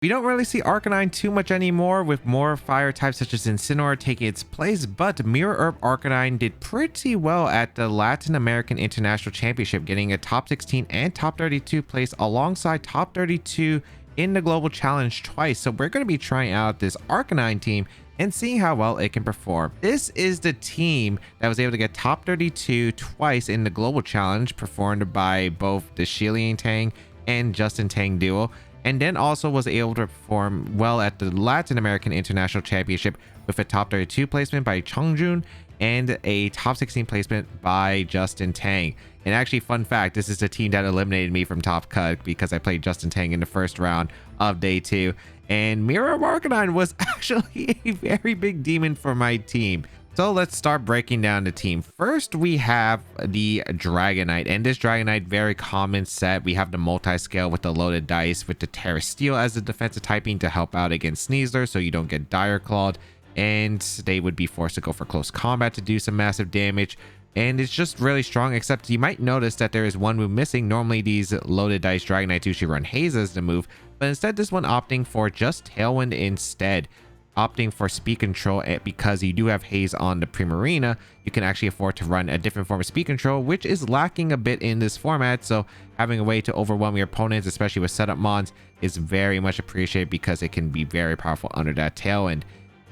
We don't really see Arcanine too much anymore, with more fire types such as Incineroar taking its place, but Mirror Herb Arcanine did pretty well at the Latin American International Championship, getting a top 16 and top 32 place alongside top 32 in the Global Challenge twice. So we're going to be trying out this Arcanine team and seeing how well it can perform. This is the team that was able to get top 32 twice in the Global Challenge, performed by both the Shilian Tang and Justin Tang duo, and then also was able to perform well at the Latin American International Championship with a top 32 placement by Chongjun and a top 16 placement by Justin Tang. And actually, fun fact, this is the team that eliminated me from Top Cut because I played Justin Tang in the first round of day 2. And Mirror Arcanine was actually a very big demon for my team. So let's start breaking down the team. First, we have the Dragonite, and this Dragonite, very common set. We have the multi-scale with the loaded dice with the Tera Steel as the defensive typing to help out against Sneasler so you don't get Dire Clawed, and they would be forced to go for close combat to do some massive damage. And it's just really strong, except you might notice that there is one move missing. Normally these loaded dice Dragonites usually run Haze as the move, but instead this one opting for just Tailwind instead. Opting for speed control, because you do have Haze on the Primarina, you can actually afford to run a different form of speed control, which is lacking a bit in this format. So having a way to overwhelm your opponents, especially with setup mons, is very much appreciated because it can be very powerful under that Tailwind.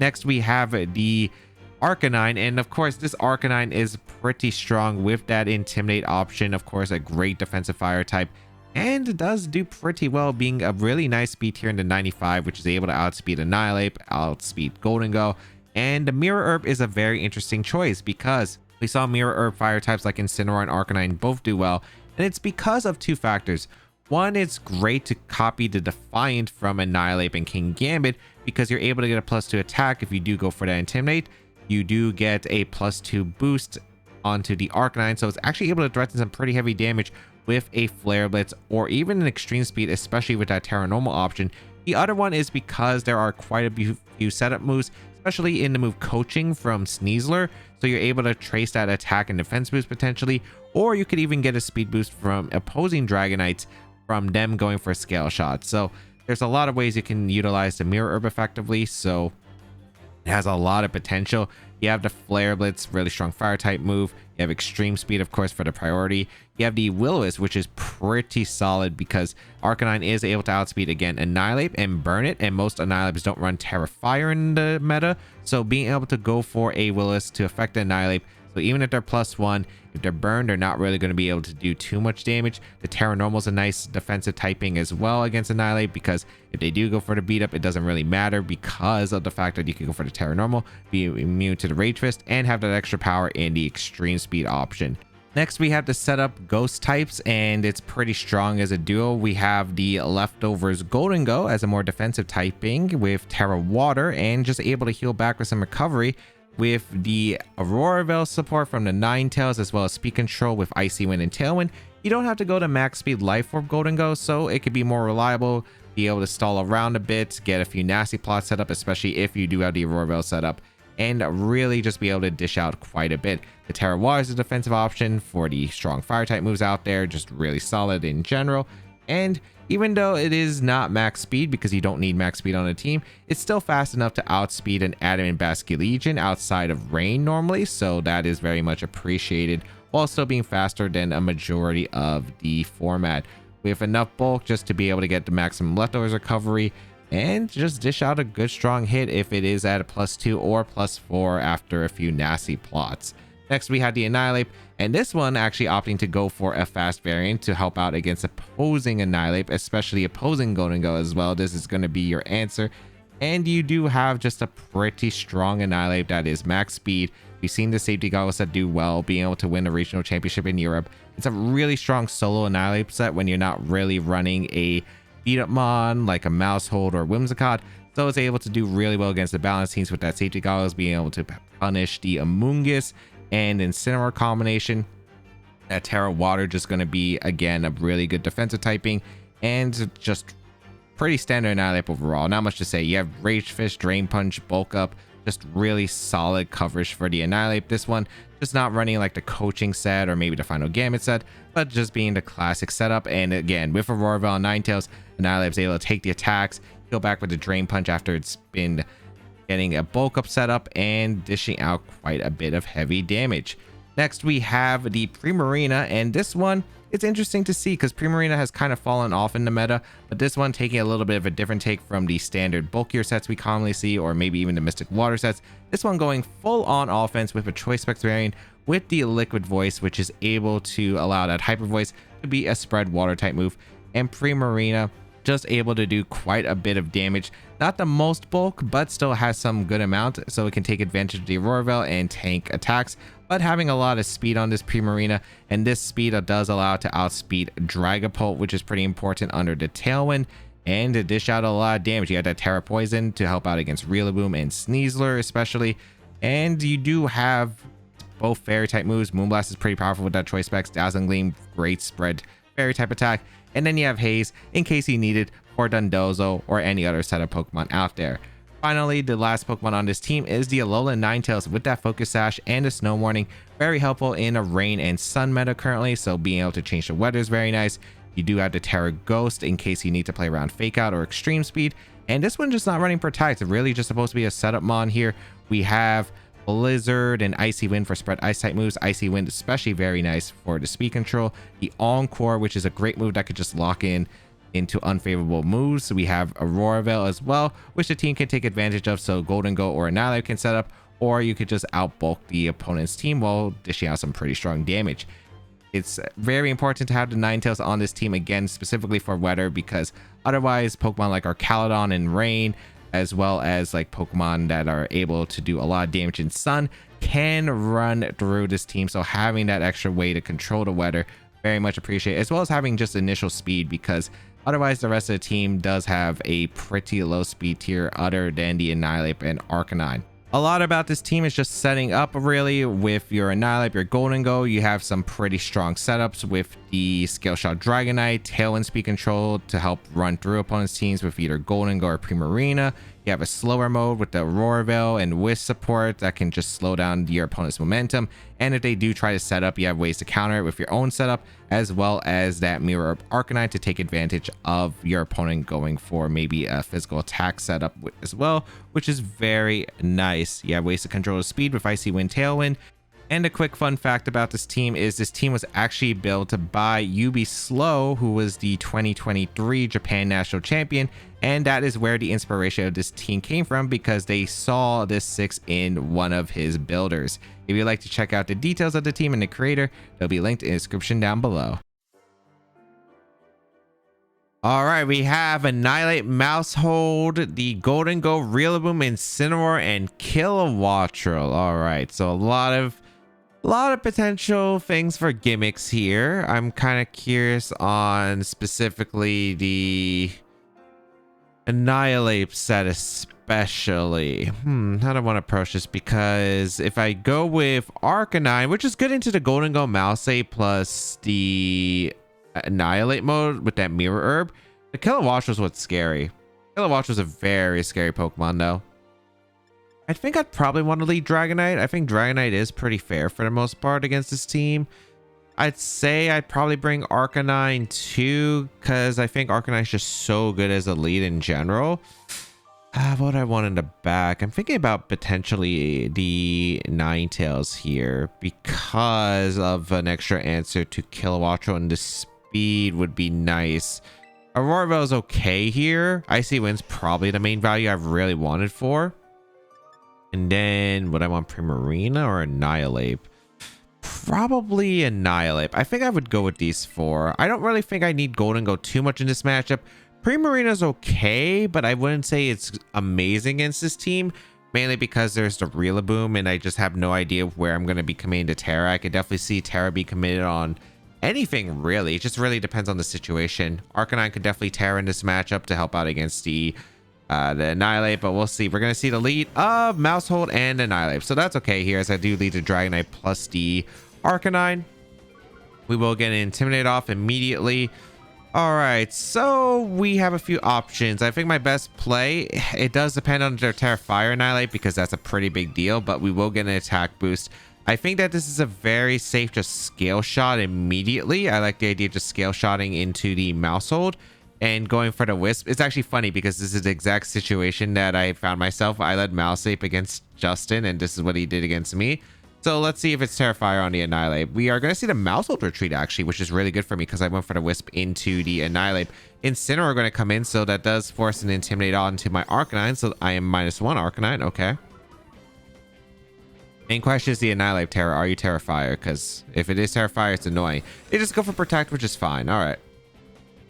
Next, we have the Arcanine, and of course this Arcanine is pretty strong with that Intimidate option. Of course, a great defensive fire type, and does do pretty well, being a really nice speed tier in the 95, which is able to outspeed Annihilate, outspeed Golden Go. And the Mirror Herb is a very interesting choice because we saw Mirror Herb fire types like Incineroar and Arcanine both do well, and it's because of two factors. One, it's great to copy the Defiant from Annihilate and King Gambit because you're able to get a +2 attack if you do go for that Intimidate. You do get a +2 boost onto the Arcanine, so it's actually able to threaten some pretty heavy damage with a Flare Blitz or even an extreme speed, especially with that Terra Normal option. The other one is because there are quite a few setup moves, especially in the move Coaching from Sneasler, so you're able to trace that attack and defense boost potentially, or you could even get a speed boost from opposing Dragonites from them going for scale shots. So there's a lot of ways you can utilize the Mirror Herb effectively, so it has a lot of potential. You have the Flare Blitz, really strong fire type move. You have extreme speed, of course, for the priority. You have the Will-O-Wisp, which is pretty solid because Arcanine is able to outspeed, again, Annihilate and Burn It, and most Annihilates don't run Terra Fire in the meta. So being able to go for a Will-O-Wisp to affect the Annihilate, so even if they're +1, if they're burned, they're not really going to be able to do too much damage. The Terra Normal is a nice defensive typing as well against Annihilate, because if they do go for the beat up, it doesn't really matter because of the fact that you can go for the Terra Normal, be immune to the Rage Fist, and have that extra power in the extreme speed option. Next, we have the setup Ghost types, and it's pretty strong as a duo. We have the Leftovers Golden Go as a more defensive typing with Terra Water, and just able to heal back with some recovery, with the Aurora Veil support from the Ninetales, as well as speed control with Icy Wind and Tailwind. You don't have to go to max speed Life Orb Golden Go, so it could be more reliable, be able to stall around a bit, get a few nasty plots set up, especially if you do have the Aurora Veil set up, and really just be able to dish out quite a bit. The Terra Water is a defensive option for the strong fire type moves out there, just really solid in general. And even though it is not max speed, because you don't need max speed on a team, it's still fast enough to outspeed an Adamant Basculegion outside of rain normally, so that is very much appreciated, while still being faster than a majority of the format, with enough bulk just to be able to get the maximum Leftovers recovery and just dish out a good strong hit if it is at a +2 or +4 after a few nasty plots. Next, we had the Annihilate, and this one actually opting to go for a fast variant to help out against opposing Annihilate, especially opposing Golden Go as well. This is going to be your answer. And you do have just a pretty strong Annihilate that is max speed. We've seen the safety goggles that do well, being able to win a regional championship in Europe. It's a really strong solo Annihilate set when you're not really running a beat up mon like a Mousehold or Whimsicott. So it's able to do really well against the balance teams with that safety goggles, being able to punish the Amoonguss and Incineroar combination. That Terra Water just going to be, again, a really good defensive typing, and just pretty standard Annihilate overall. Not much to say. You have Rage Fist, Drain Punch, Bulk Up, just really solid coverage for the Annihilate. This one just not running like the Coaching set or maybe the Final Gambit set, but just being the classic setup. And again, with Aurora Veil and Ninetales, Annihilate is able to take the attacks, peel back with the Drain Punch after it's been getting a bulk up setup and dishing out quite a bit of heavy damage. Next, we have the Primarina, and this one, it's interesting to see because Primarina has kind of fallen off in the meta, but this one taking a little bit of a different take from the standard bulkier sets we commonly see, or maybe even the Mystic Water sets. This one going full on offense with a Choice Specs variant with the Liquid Voice, which is able to allow that Hyper Voice to be a spread water type move, and Primarina just able to do quite a bit of damage. Not the most bulk, but still has some good amount, so it can take advantage of the Aurora Veil and tank attacks, but having a lot of speed on this Primarina, and this speed does allow it to outspeed Dragapult, which is pretty important under the Tailwind, and to dish out a lot of damage. You got that Terra Poison to help out against Rillaboom and Sneasler especially, and you do have both fairy type moves. Moonblast is pretty powerful with that Choice Specs. Dazzling Gleam, great spread fairy type attack, and then you have Haze in case you need it for Dondozo or any other set of Pokemon out there. Finally, the last Pokemon on this team is the Alolan Ninetales with that Focus Sash and a Snow Warning. Very helpful in a rain and sun meta currently, so being able to change the weather is very nice. You do have the Terra Ghost in case you need to play around Fake Out or Extreme Speed, and this one just not running Protect. It's really just supposed to be a setup mon here. We have Blizzard and Icy Wind for spread ice type moves. Icy Wind especially very nice for the speed control. The Encore, which is a great move that could just lock in into unfavorable moves. So we have Aurora Veil as well, which the team can take advantage of, so Golden Go or Annihilate can set up, or you could just outbulk the opponent's team while dishing out some pretty strong damage. It's very important to have the Ninetales on this team, again specifically for weather, because otherwise Pokemon like Arcaludon and Rain, as well as like Pokemon that are able to do a lot of damage in sun, can run through this team. So having that extra way to control the weather, very much appreciated, as well as having just initial speed, because otherwise the rest of the team does have a pretty low speed tier other than the Annihilate and Arcanine. A lot about this team is just setting up really with your Annihilate, your Golden Go. You have some pretty strong setups with the Scale Shot Dragonite, Tailwind speed control to help run through opponents' teams with either Golden Go or Primarina. You have a slower mode with the Aurora Veil and Wisp support that can just slow down your opponent's momentum. And if they do try to set up, you have ways to counter it with your own setup, as well as that Mirror of Arcanine to take advantage of your opponent going for maybe a physical attack setup as well, which is very nice. You have ways to control the speed with Icy Wind, Tailwind. And a quick fun fact about this team is this team was actually built by Yubi Slow, who was the 2023 Japan National Champion, and that is where the inspiration of this team came from, because they saw this 6 in one of his builders. If you'd like to check out the details of the team and the creator, they'll be linked in the description down below. All right, we have Annihilate, Mousehold, the Golden Go, Rillaboom, Incineroar, and Kilowattrel. All right, so a lot of potential things for gimmicks here. I'm kind of curious on specifically the Annihilate set especially. How do I want to approach this? Because if I go with Arcanine, which is good into the Golden Go Mouseape plus the Annihilate mode with that Mirror Herb, the Kilowattrel was what's scary. Kilowattrel was a very scary Pokemon though. I think I'd probably want to lead Dragonite. I think Dragonite is pretty fair for the most part against this team. I'd say I'd probably bring Arcanine too, because I think Arcanine's just so good as a lead in general. What do I want in the back? I'm thinking about potentially the Ninetales here because of an extra answer to Kilowattrel, and the speed would be nice. Aurora Veil is okay here. Icy Wind's probably the main value I've really wanted for. And then would I want Primarina or Annihilate? Probably Annihilate. I think I would go with these 4. I don't really think I need Golden Go too much in this matchup. Primarina's okay, but I wouldn't say it's amazing against this team, mainly because there's the Rillaboom and I just have no idea where I'm going to be committing to Tera. I could definitely see Tera be committed on anything really. It just really depends on the situation. Arcanine could definitely Tera in this matchup to help out against the Annihilate, but we'll see. We're going to see the lead of Mousehold and Annihilate, so that's okay here, as I do lead to Dragonite plus the Arcanine. We will get an Intimidate off immediately. All right, so we have a few options. I think my best play, it does depend on their Tera Fire Annihilate, because that's a pretty big deal, but we will get an attack boost. I think that this is a very safe just Scale Shot immediately. I like the idea of just Scale Shotting into the Mousehold, and going for the Wisp. It's actually funny because this is the exact situation that I found myself. I led Mouseape against Justin, and this is what he did against me. So let's see if it's Terrifier on the Annihilate. We are going to see the Maushold retreat, actually, which is really good for me because I went for the Wisp into the Annihilate. Incineroar going to come in, so that does force an Intimidate onto my Arcanine, so I am -1 Arcanine. Okay. Main question is the Annihilate Terra. Are you Terrifier? Because if it is Terrifier, it's annoying. They just go for Protect, which is fine. All right.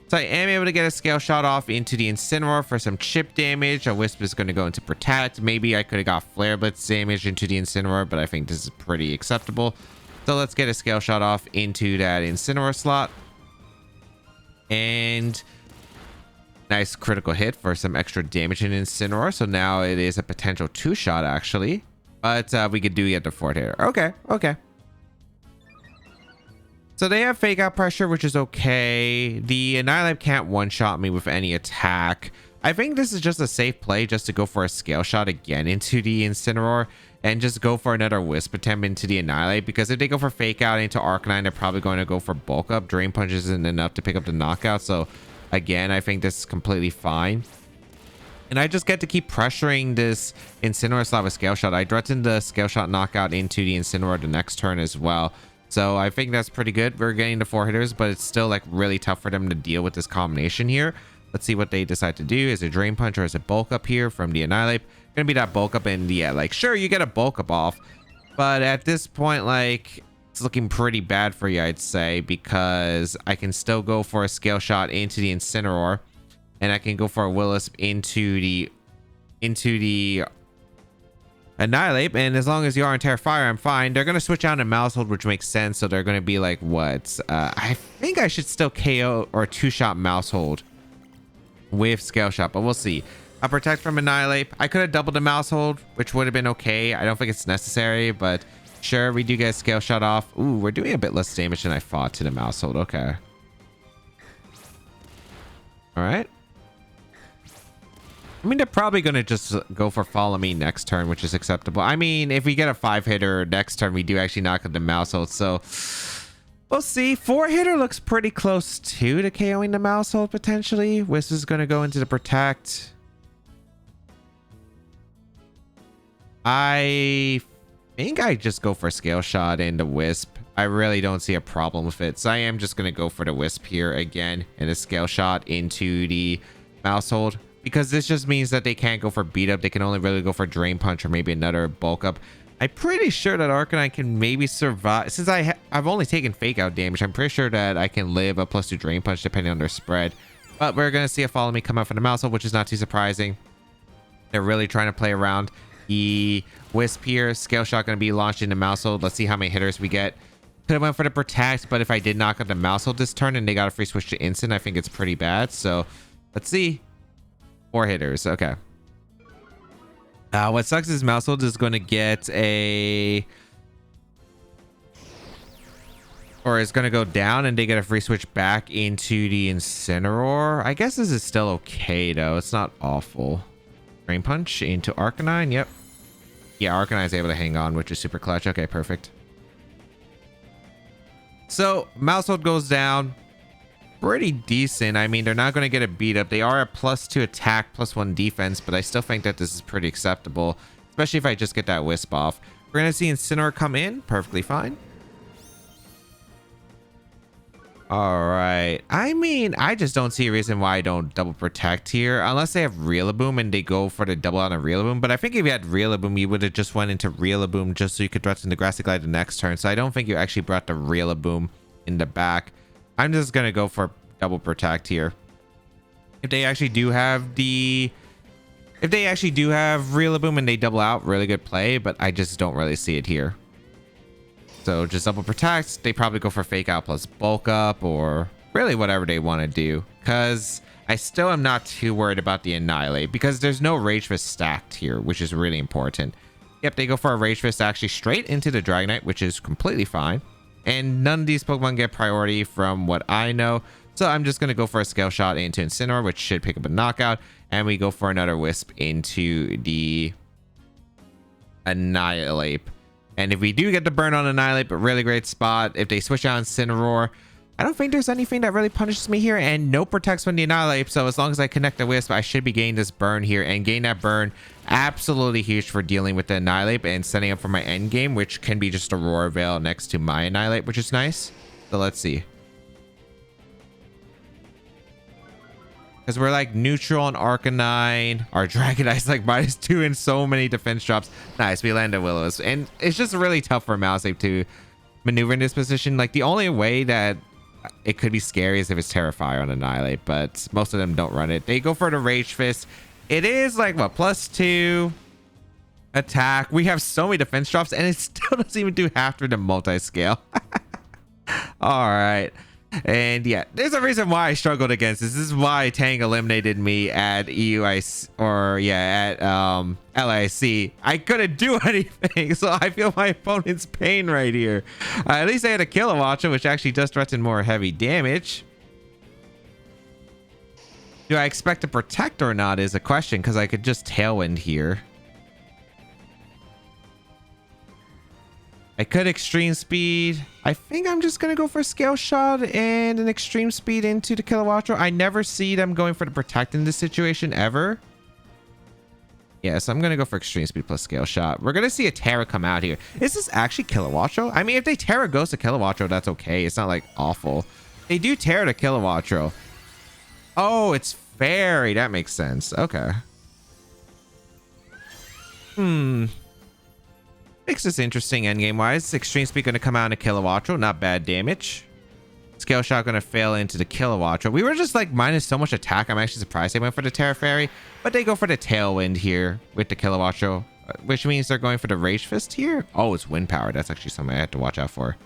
So I am able to get a Scale Shot off into the Incineroar for some chip damage. A Wisp is going to go into Protect. Maybe I could have got Flare Blitz damage into the Incineroar, but I think this is pretty acceptable. So let's get a Scale Shot off into that Incineroar slot. And nice critical hit for some extra damage in Incineroar. So now it is a potential 2-shot, actually. But we could do get the 4th hitter. Okay, okay. So they have Fake Out Pressure, which is okay. The Annihilate can't one-shot me with any attack. I think this is just a safe play just to go for a Scale Shot again into the Incineroar and just go for another Wisp attempt into the Annihilate, because if they go for Fake Out into Arcanine, they're probably going to go for Bulk Up. Drain Punch isn't enough to pick up the knockout. So again, I think this is completely fine. And I just get to keep pressuring this Incineroar slot with Scale Shot. I threatened the Scale Shot knockout into the Incineroar the next turn as well. So I think that's pretty good. We're getting the 4 hitters, but it's still like really tough for them to deal with this combination here. Let's see what they decide to do. Is it Drain Punch or is it Bulk Up here from the Annihilate? Gonna be that Bulk Up, and yeah, like sure, you get a Bulk Up off, but at this point, like it's looking pretty bad for you, I'd say, because I can still go for a Scale Shot into the Incineroar, and I can go for a Will-O-Wisp into the Annihilate, and as long as you aren't Terrifier, I'm fine. They're gonna switch out to Maushold, which makes sense. So they're gonna be like, what? I think I should still KO or 2-shot Maushold with Scale Shot, but we'll see. I'll Protect from Annihilate. I could have doubled the Maushold, which would have been okay. I don't think it's necessary, but sure, we do get a Scale Shot off. Ooh, we're doing a bit less damage than I thought to the Maushold. Okay. All right. I mean, they're probably going to just go for Follow Me next turn, which is acceptable. I mean, if we get a 5-hitter next turn, we do actually knock out the Maushold. So we'll see. 4-hitter looks pretty close too to KOing the Maushold potentially. Wisp is going to go into the Protect. I think I just go for Scale Shot and the Wisp. I really don't see a problem with it. So I am just going to go for the Wisp here again and a Scale Shot into the Maushold. Because this just means that they can't go for Beat Up. They can only really go for Drain Punch or maybe another Bulk Up. I'm pretty sure that Arcanine can maybe survive. Since I've only taken Fake Out damage, I'm pretty sure that I can live a +2 Drain Punch depending on their spread. But we're going to see a Follow Me come out from the Maushold, which is not too surprising. They're really trying to play around the Wisp here. Scale Shot going to be launched into Maushold. Let's see how many hitters we get. Could have went for the Protect, but if I did knock out the Maushold this turn and they got a free switch to Instant, I think it's pretty bad. So let's see. 4 hitters. Okay. What sucks is Maushold is going to get a... or is going to go down and they get a free switch back into the Incineroar. I guess this is still okay, though. It's not awful. Drain Punch into Arcanine. Yep. Yeah, Arcanine is able to hang on, which is super clutch. Okay, perfect. So, Maushold goes down. Pretty decent. I mean, they're not going to get a Beat Up. They are a +2 attack, +1 defense, but I still think that this is pretty acceptable, especially if I just get that Wisp off. We're going to see Incineroar come in. Perfectly fine. All right. I mean, I just don't see a reason why I don't double Protect here, unless they have Rillaboom and they go for the double on a Rillaboom. But I think if you had Rillaboom, you would have just went into Rillaboom just so you could threaten the Grassy Glide the next turn. So I don't think you actually brought the Rillaboom in the back. I'm just going to go for double Protect here. If they actually do have the... if they actually do have Rillaboom and they double out, really good play, but I just don't really see it here. So just double Protect. They probably go for Fake Out plus Bulk Up or really whatever they want to do. Because I still am not too worried about the Annihilate because there's no Rage Fist stacked here, which is really important. Yep, they go for a Rage Fist actually straight into the Dragonite, which is completely fine. And none of these Pokemon get priority from what I know. So I'm just going to go for a Scale Shot into Incineroar, which should pick up a knockout. And we go for another Wisp into the Annihilate. And if we do get the burn on Annihilate, but really great spot. If they switch out Incineroar, I don't think there's anything that really punishes me here, and no protects when the Annihilate, so as long as I connect the Wisp, I should be getting this burn here, and getting that burn absolutely huge for dealing with the Annihilate and setting up for my end game, which can be just Aurora Veil next to my Annihilate, which is nice. So let's see. Because we're like neutral on Arcanine. Our Dragonite's like -2 in so many defense drops. Nice, we landed Willows. And it's just really tough for Mouseape to maneuver in this position. Like the only way that it could be scary is if it's Terrifier on Annihilate, but most of them don't run it. They go for the Rage Fist. It is like what, +2 attack. We have so many defense drops and it still doesn't even do half of the multi-scale. All right. And yeah, there's a reason why I struggled against this. This is why Tang eliminated me at EUIC, or yeah, at LAIC. I couldn't do anything, so I feel my opponent's pain right here. At least I had a Kilowattra, which actually does threaten more heavy damage. Do I expect to protect or not is a question, because I could just Tailwind here. I could Extreme Speed. I think I'm just going to go for a Scale Shot and an Extreme Speed into the Kilowattra. I never see them going for the Protect in this situation ever. Yeah, so I'm going to go for Extreme Speed plus Scale Shot. We're going to see a Tera come out here. Is this actually Kilowattra? I mean, if they Tera goes to Kilowattra, that's okay. It's not like awful. They do Tera to Kilowattra. Oh, it's Fairy. That makes sense. Okay. Makes this interesting endgame wise. Extreme Speed going to come out in a Kilowattra. Not bad damage. Scale Shot going to fail into the Kilowattra. We were just like minus so much attack. I'm actually surprised they went for the Tera Fairy. But they go for the Tailwind here with the Kilowattra, which means they're going for the Rage Fist here. Oh, it's Wind Power. That's actually something I have to watch out for.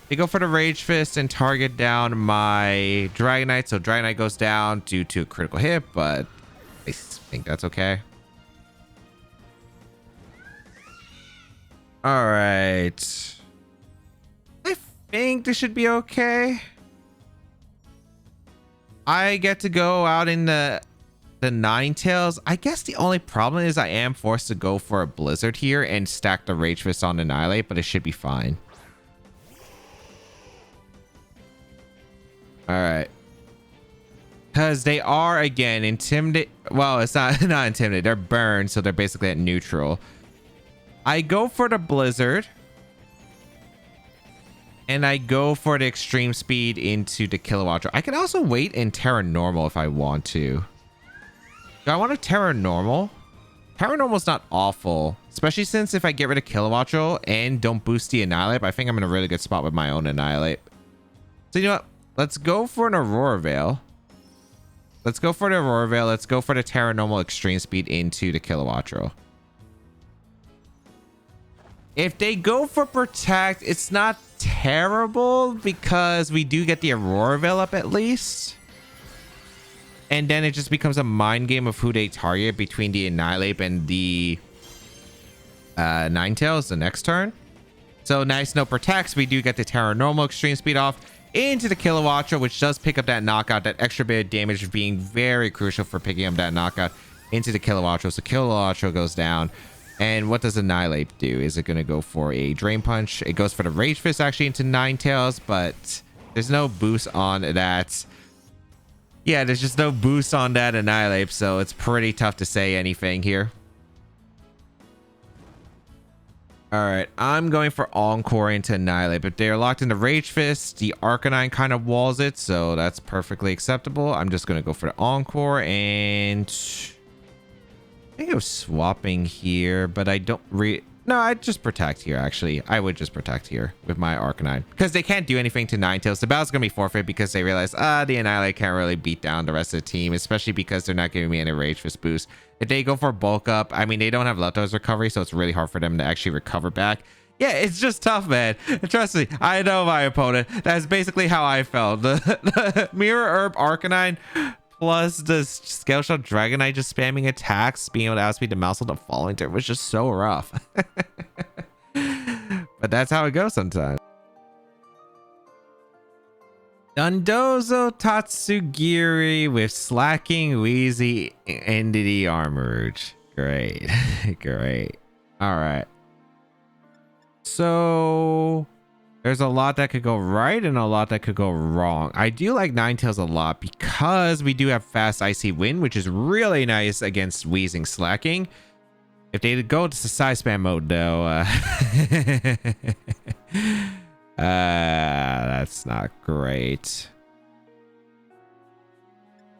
They go for the Rage Fist and target down my Dragonite. So Dragonite goes down due to a critical hit, but I think that's okay. All right. I think this should be okay. I get to go out in the Ninetales. I guess the only problem is I am forced to go for a Blizzard here and stack the Rage Fist on Annihilate, but it should be fine. All right. Because they are, again, Intimidate. Well, it's not Intimidate. They're burned, so they're basically at neutral. I go for the Blizzard. And I go for the Extreme Speed into the Kilowattra. I can also wait in Terra Normal if I want to. Do I want a Terra Normal? Terra Normal is not awful. Especially since if I get rid of Kilowattra and don't boost the Annihilate, I think I'm in a really good spot with my own Annihilate. So you know what? Let's go for an Aurora Veil. Let's go for the Aurora Veil. Let's go for the Terra Normal Extreme Speed into the Kilowattra. If they go for Protect, it's not terrible because we do get the Aurora Veil up at least. And then it just becomes a mind game of who they target between the Annihilate and the Ninetales the next turn. So nice, no Protects. We do get the Terra Normal Extreme Speed off into the Kilowattra, which does pick up that knockout, that extra bit of damage being very crucial for picking up that knockout into the Kilowattra. So Kilowattra goes down. And what does Annihilate do? Is it going to go for a Drain Punch? It goes for the Rage Fist actually into Ninetales, but there's no boost on that. Yeah, there's just no boost on that Annihilate, so it's pretty tough to say anything here. All right, I'm going for Encore into Annihilate, but they're locked into Rage Fist. The Arcanine kind of walls it, so that's perfectly acceptable. I'm just going to go for the Encore, and I think I was swapping here, but I don't no, I'd just Protect here, actually. I would just Protect here with my Arcanine. Because they can't do anything to Ninetales. The battle's going to be forfeit because they realize, the Annihilate can't really beat down the rest of the team, especially because they're not giving me any Rage Fist boost. If they go for Bulk Up, I mean, they don't have Leftovers recovery, so it's really hard for them to actually recover back. Yeah, it's just tough, man. Trust me, I know my opponent. That's basically how I felt. The Mirror Herb Arcanine plus the Scale Shot Dragonite just spamming attacks, being able to outspeed the Mousel the following turn was just so rough. But that's how it goes sometimes. Dundozo Tatsugiri with Slacking Wheezy Entity Armored. Great. Great. All right. So There's a lot that could go right and a lot that could go wrong. I do like Ninetales a lot because we do have fast Icy Wind, which is really nice against Wheezing Slacking. If they go to side spam mode though, that's not great.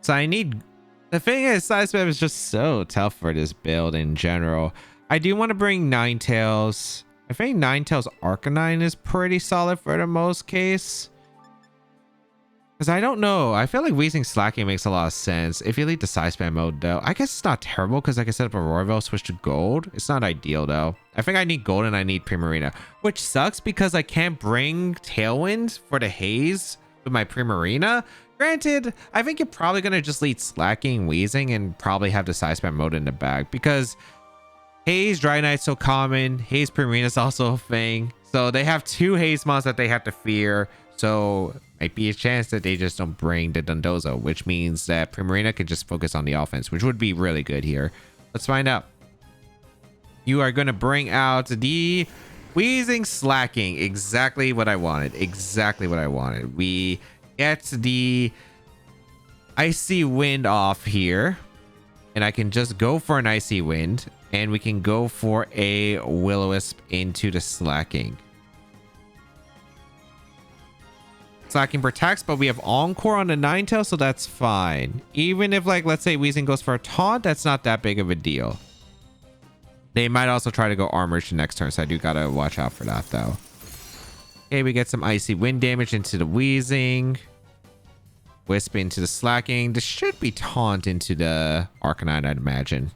So I need, the thing is, side spam is just so tough for this build in general. I do want to bring Ninetales. I think Ninetales Arcanine is pretty solid for the most case. Because I don't know. I feel like Wheezing Slacking makes a lot of sense. If you lead the side spam mode though, I guess it's not terrible because I can set up a Royal switch to gold. It's not ideal though. I think I need gold and I need Primarina, which sucks because I can't bring Tailwind for the haze with my Primarina. Granted, I think you're probably going to just lead Slacking, Wheezing, and probably have the side spam mode in the bag because Haze, Dragonite's so common. Haze Primarina is also a thing. So they have two Haze mons that they have to fear. So might be a chance that they just don't bring the Dondozo, which means that Primarina could just focus on the offense, which would be really good here. Let's find out. You are going to bring out the Wheezing Slacking. Exactly what I wanted. Exactly what I wanted. We get the Icy Wind off here. And I can just go for an Icy Wind. And we can go for a Will-O-Wisp into the Slacking. Slacking protects, but we have Encore on the Ninetales, so that's fine. Even if, like, let's say Weezing goes for a taunt, that's not that big of a deal. They might also try to go Armorage next turn, so I do gotta watch out for that, though. Okay, we get some Icy Wind damage into the Weezing. Wisp into the Slacking. This should be taunt into the Arcanine, I'd imagine.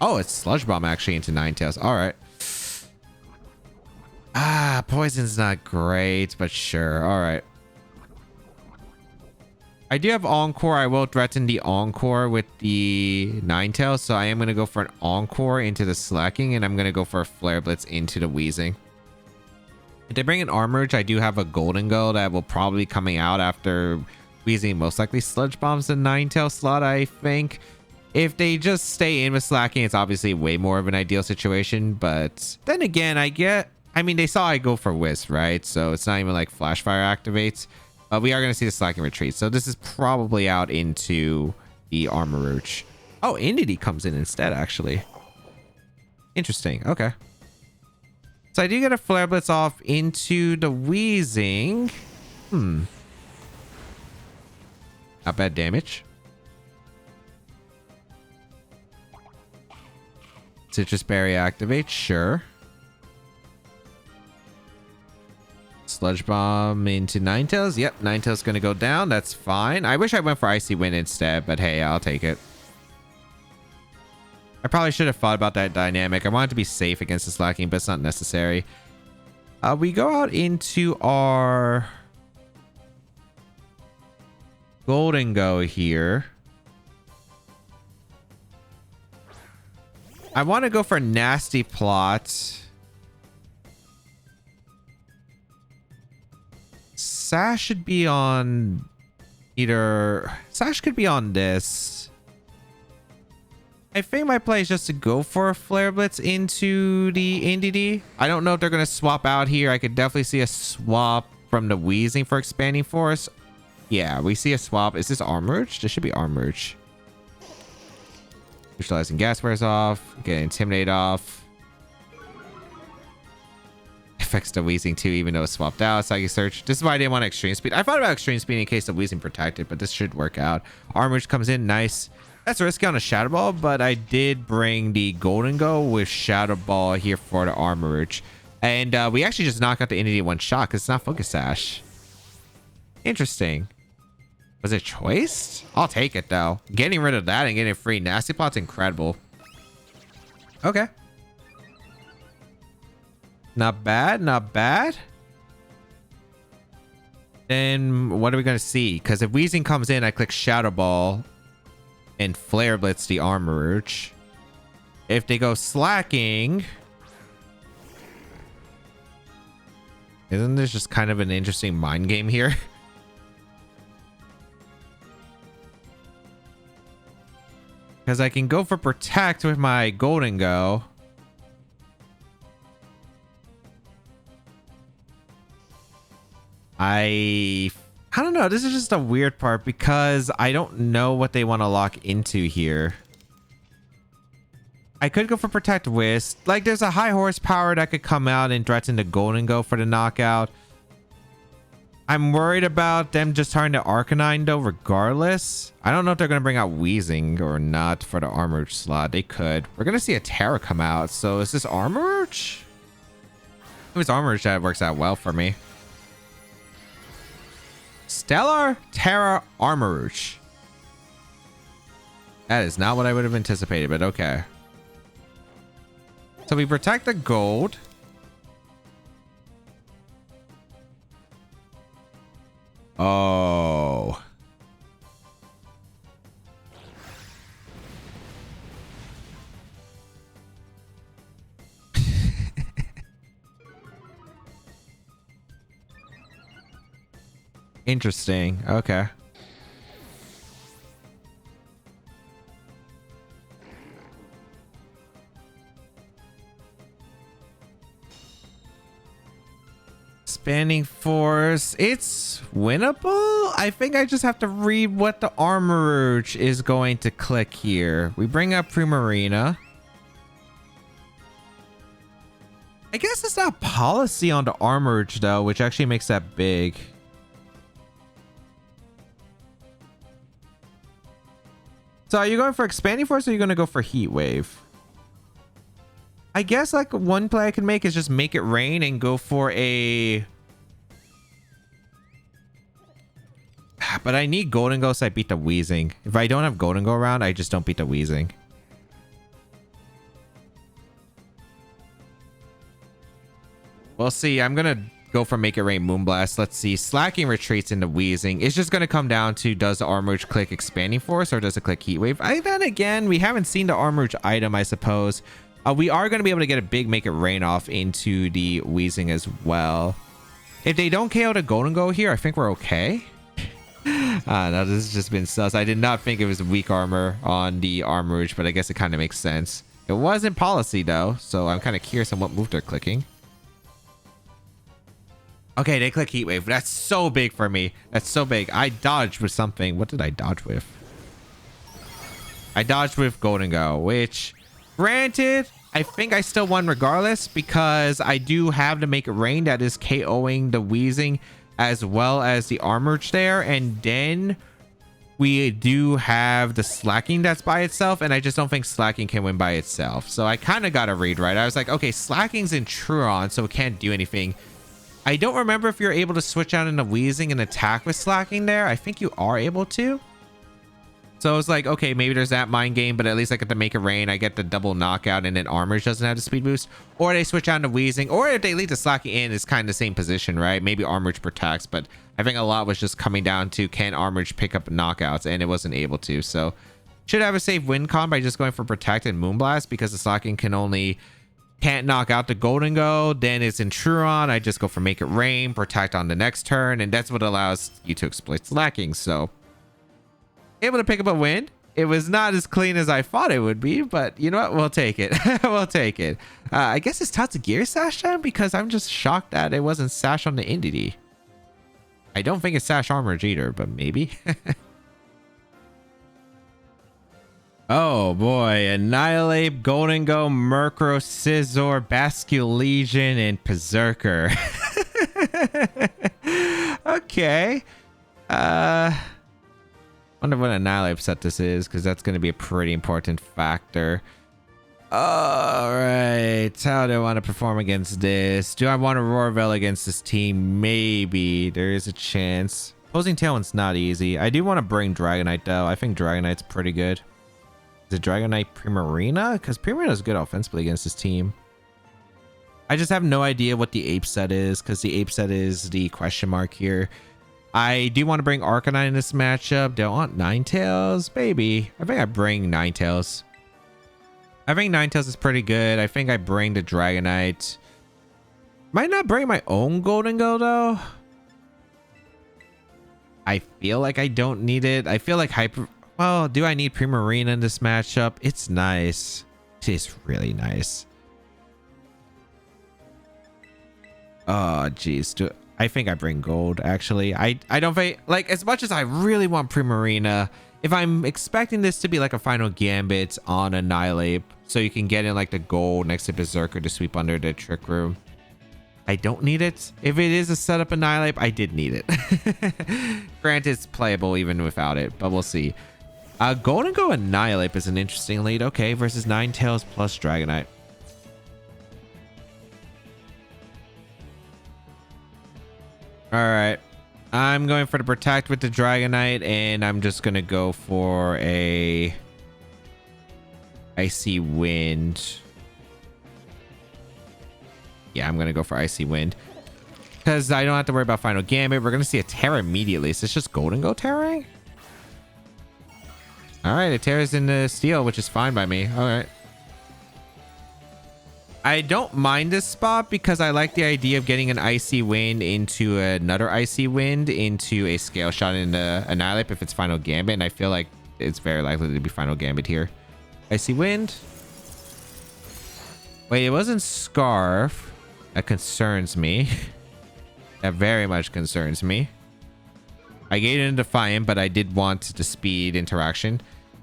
Oh, it's Sludge Bomb actually into Ninetales. All right. Ah, Poison's not great, but sure. All right. I do have Encore. I will threaten the Encore with the Ninetales, so I am going to go for an Encore into the Slacking, and I'm going to go for a Flare Blitz into the Weezing. If they bring an Armorage, I do have a Golden Go that will probably be coming out after Weezing most likely Sludge Bombs the Ninetales slot, I think. If they just stay in with Slacking, it's obviously way more of an ideal situation. But then again, I mean, they saw I go for Wisp, right? So it's not even like Flash Fire activates. But we are going to see the Slacking retreat. So this is probably out into the Armorage. Oh, Indity comes in instead, actually. Interesting. Okay. So I do get a Flare Blitz off into the Weezing. Not bad damage. Citrus Berry activates, sure. Sludge Bomb into Ninetales. Yep, Ninetales gonna go down. That's fine. I wish I went for Icy Wind instead, but hey, I'll take it. I probably should have thought about that dynamic. I wanted to be safe against the Slacking, but it's not necessary. We go out into our Golden Go here. I want to go for a Nasty Plot. Sash should be on either... Sash could be on this. I think my play is just to go for a Flare Blitz into the NDD. I don't know if they're going to swap out here. I could definitely see a swap from the Weezing for Expanding Force. Yeah, we see a swap. Is this Armorage? This should be Armorage. Neutralizing Gas wears off. Get Intimidate off. Affects the Weezing too, even though it's swapped out. Psychic Search. This is why I didn't want Extreme Speed. I thought about Extreme Speed in case the Weezing protected, but this should work out. Armorage comes in. Nice. That's risky on a Shadow Ball, but I did bring the Golden Go with Shadow Ball here for the Armorage. And we actually just knock out the Entity one shot because it's not Focus Sash. Interesting. Was it choice? I'll take it though. Getting rid of that and getting free Nasty Plot's incredible. Okay. Not bad, not bad. Then what are we going to see? Because if Weezing comes in, I click Shadow Ball and Flare Blitz the Armorage. If they go Slacking... Isn't this just kind of an interesting mind game here? Because I can go for Protect with my Golden Go. I don't know. This is just a weird part because I don't know what they want to lock into here. I could go for Protect Wisp. Like, there's a high horsepower that could come out and threaten the Golden Go for the knockout. I'm worried about them just trying to Arcanine though, regardless. I don't know if they're going to bring out Wheezing or not for the Armor slot. They could. We're going to see a Tera come out. So is this Armor? If it's Armor, that works out well for me. Stellar Tera Armor. That is not what I would have anticipated, but okay. So we protect the gold. Oh. Interesting. Okay. Expanding Force. It's winnable. I think I just have to read what the Armor is going to click here. We bring up Primarina. I guess it's not policy on the Armor though, which actually makes that big. So are you going for Expanding Force or are you going to go for Heat Wave? I guess like one play I can make is just make it rain and go for a... But I need Golden Go so I beat the Wheezing. If I don't have Golden Go around, I just don't beat the Wheezing. We'll see. I'm going to go for Make It Rain Moonblast. Let's see. Slacking retreats into Wheezing. It's just going to come down to does the Armouge click Expanding Force or does it click Heat Wave? Then again, we haven't seen the Armouge item, I suppose. We are going to be able to get a big Make It Rain off into the Wheezing as well. If they don't KO the Golden Go here, I think we're okay. No, this has just been sus. I did not think it was weak armor on the Armouge, but I guess it kind of makes sense. It wasn't policy though, so I'm kind of curious on what move they're clicking. Okay, they click Heat Wave. That's so big for me. That's so big. I dodged with something. What did I dodge with? I dodged with Golden Go, which... Granted, I think I still won regardless because I do have to Make It Rain that is KOing the Wheezing as well as the Armouge there. And then we do have the Slacking that's by itself. And I just don't think Slacking can win by itself. So I kind of got to read right. I was like, okay, Slacking's in Truon, so it can't do anything. I don't remember if you're able to switch out into Wheezing and attack with Slacking there. I think you are able to. So I was like, okay, maybe there's that mind game, but at least I get to Make It Rain. I get the double knockout, and then Armouge doesn't have the speed boost. Or they switch on to Wheezing, or if they lead to Slacking in, it's kind of the same position, right? Maybe Armouge protects, but I think a lot was just coming down to can Armouge pick up knockouts, and it wasn't able to. So should have a safe win con by just going for Protect and Moonblast because the Slacking can't knock out the Golden Go. Then it's in Truon. I just go for Make It Rain, Protect on the next turn, and that's what allows you to exploit Slacking. So able to pick up a win. It was not as clean as I thought it would be, but you know what? We'll take it. We'll take it. I guess it's Tatsugiri Sash then because I'm just shocked that it wasn't Sash on the Indie. I don't think it's Sash Armouge either, but maybe. Oh boy, Annihilate, Golden Go, Murkrow, Scizor, Basculegion, and Berserker. Okay. Wonder what Annihilate set this is, because that's going to be a pretty important factor. Alright, how do I want to perform against this? Do I want to Roarvel against this team? Maybe. There is a chance. Opposing Tailwind's not easy. I do want to bring Dragonite though. I think Dragonite's pretty good. Is it Dragonite Primarina? Because Primarina's good offensively against this team. I just have no idea what the Ape set is, because the Ape set is the question mark here. I do want to bring Arcanine in this matchup. Do I want Ninetales? Maybe. I think I bring Ninetales. I think Ninetales is pretty good. I think I bring the Dragonite. Might not bring my own Golden Go though. I feel like I don't need it. I feel like Well, do I need Primarina in this matchup? It's nice. It's really nice. Oh, geez. I think I bring gold, actually. I don't think, like, as much as I really want Primarina, if I'm expecting this to be like a final Gambit on Annihilate, so you can get in like the gold next to Berserker to sweep under the Trick Room, I don't need it. If it is a setup Annihilate, I did need it. Granted, it's playable even without it, but we'll see. Golden Go Annihilate is an interesting lead. Okay, versus Ninetales plus Dragonite. All right, I'm going for the Protect with the Dragonite, and I'm just gonna go for a Icy Wind. Yeah, I'm gonna go for Icy Wind because I don't have to worry about Final Gambit. We're gonna see a Tera immediately. So it's just Golden Go Terra. All right, a Terra's in the Steel, which is fine by me. All right. I don't mind this spot because I like the idea of getting an Icy Wind into another Icy Wind into a Scale Shot in the Annihilate if it's Final Gambit, and I feel like it's very likely to be Final Gambit here. Icy Wind. Wait, it wasn't Scarf. That concerns me. That very much concerns me. I gave it in Defiant, but I did want the speed interaction.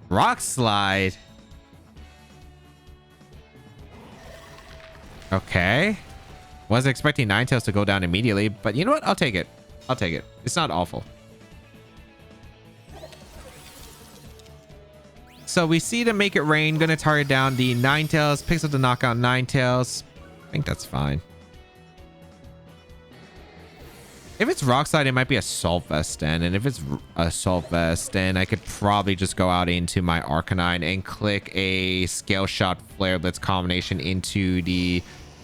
Rock Slide. Okay. Wasn't expecting Ninetales to go down immediately, but you know what? I'll take it. I'll take it. It's not awful. So we see to make it rain, gonna target down the Ninetales, picks up the knockout Ninetales. I think that's fine. If it's Rock Slide, it might be Assault Vest then. And if it's Assault Vest, then I could probably just go out into my Arcanine and click a Scale Shot Flare Blitz combination into the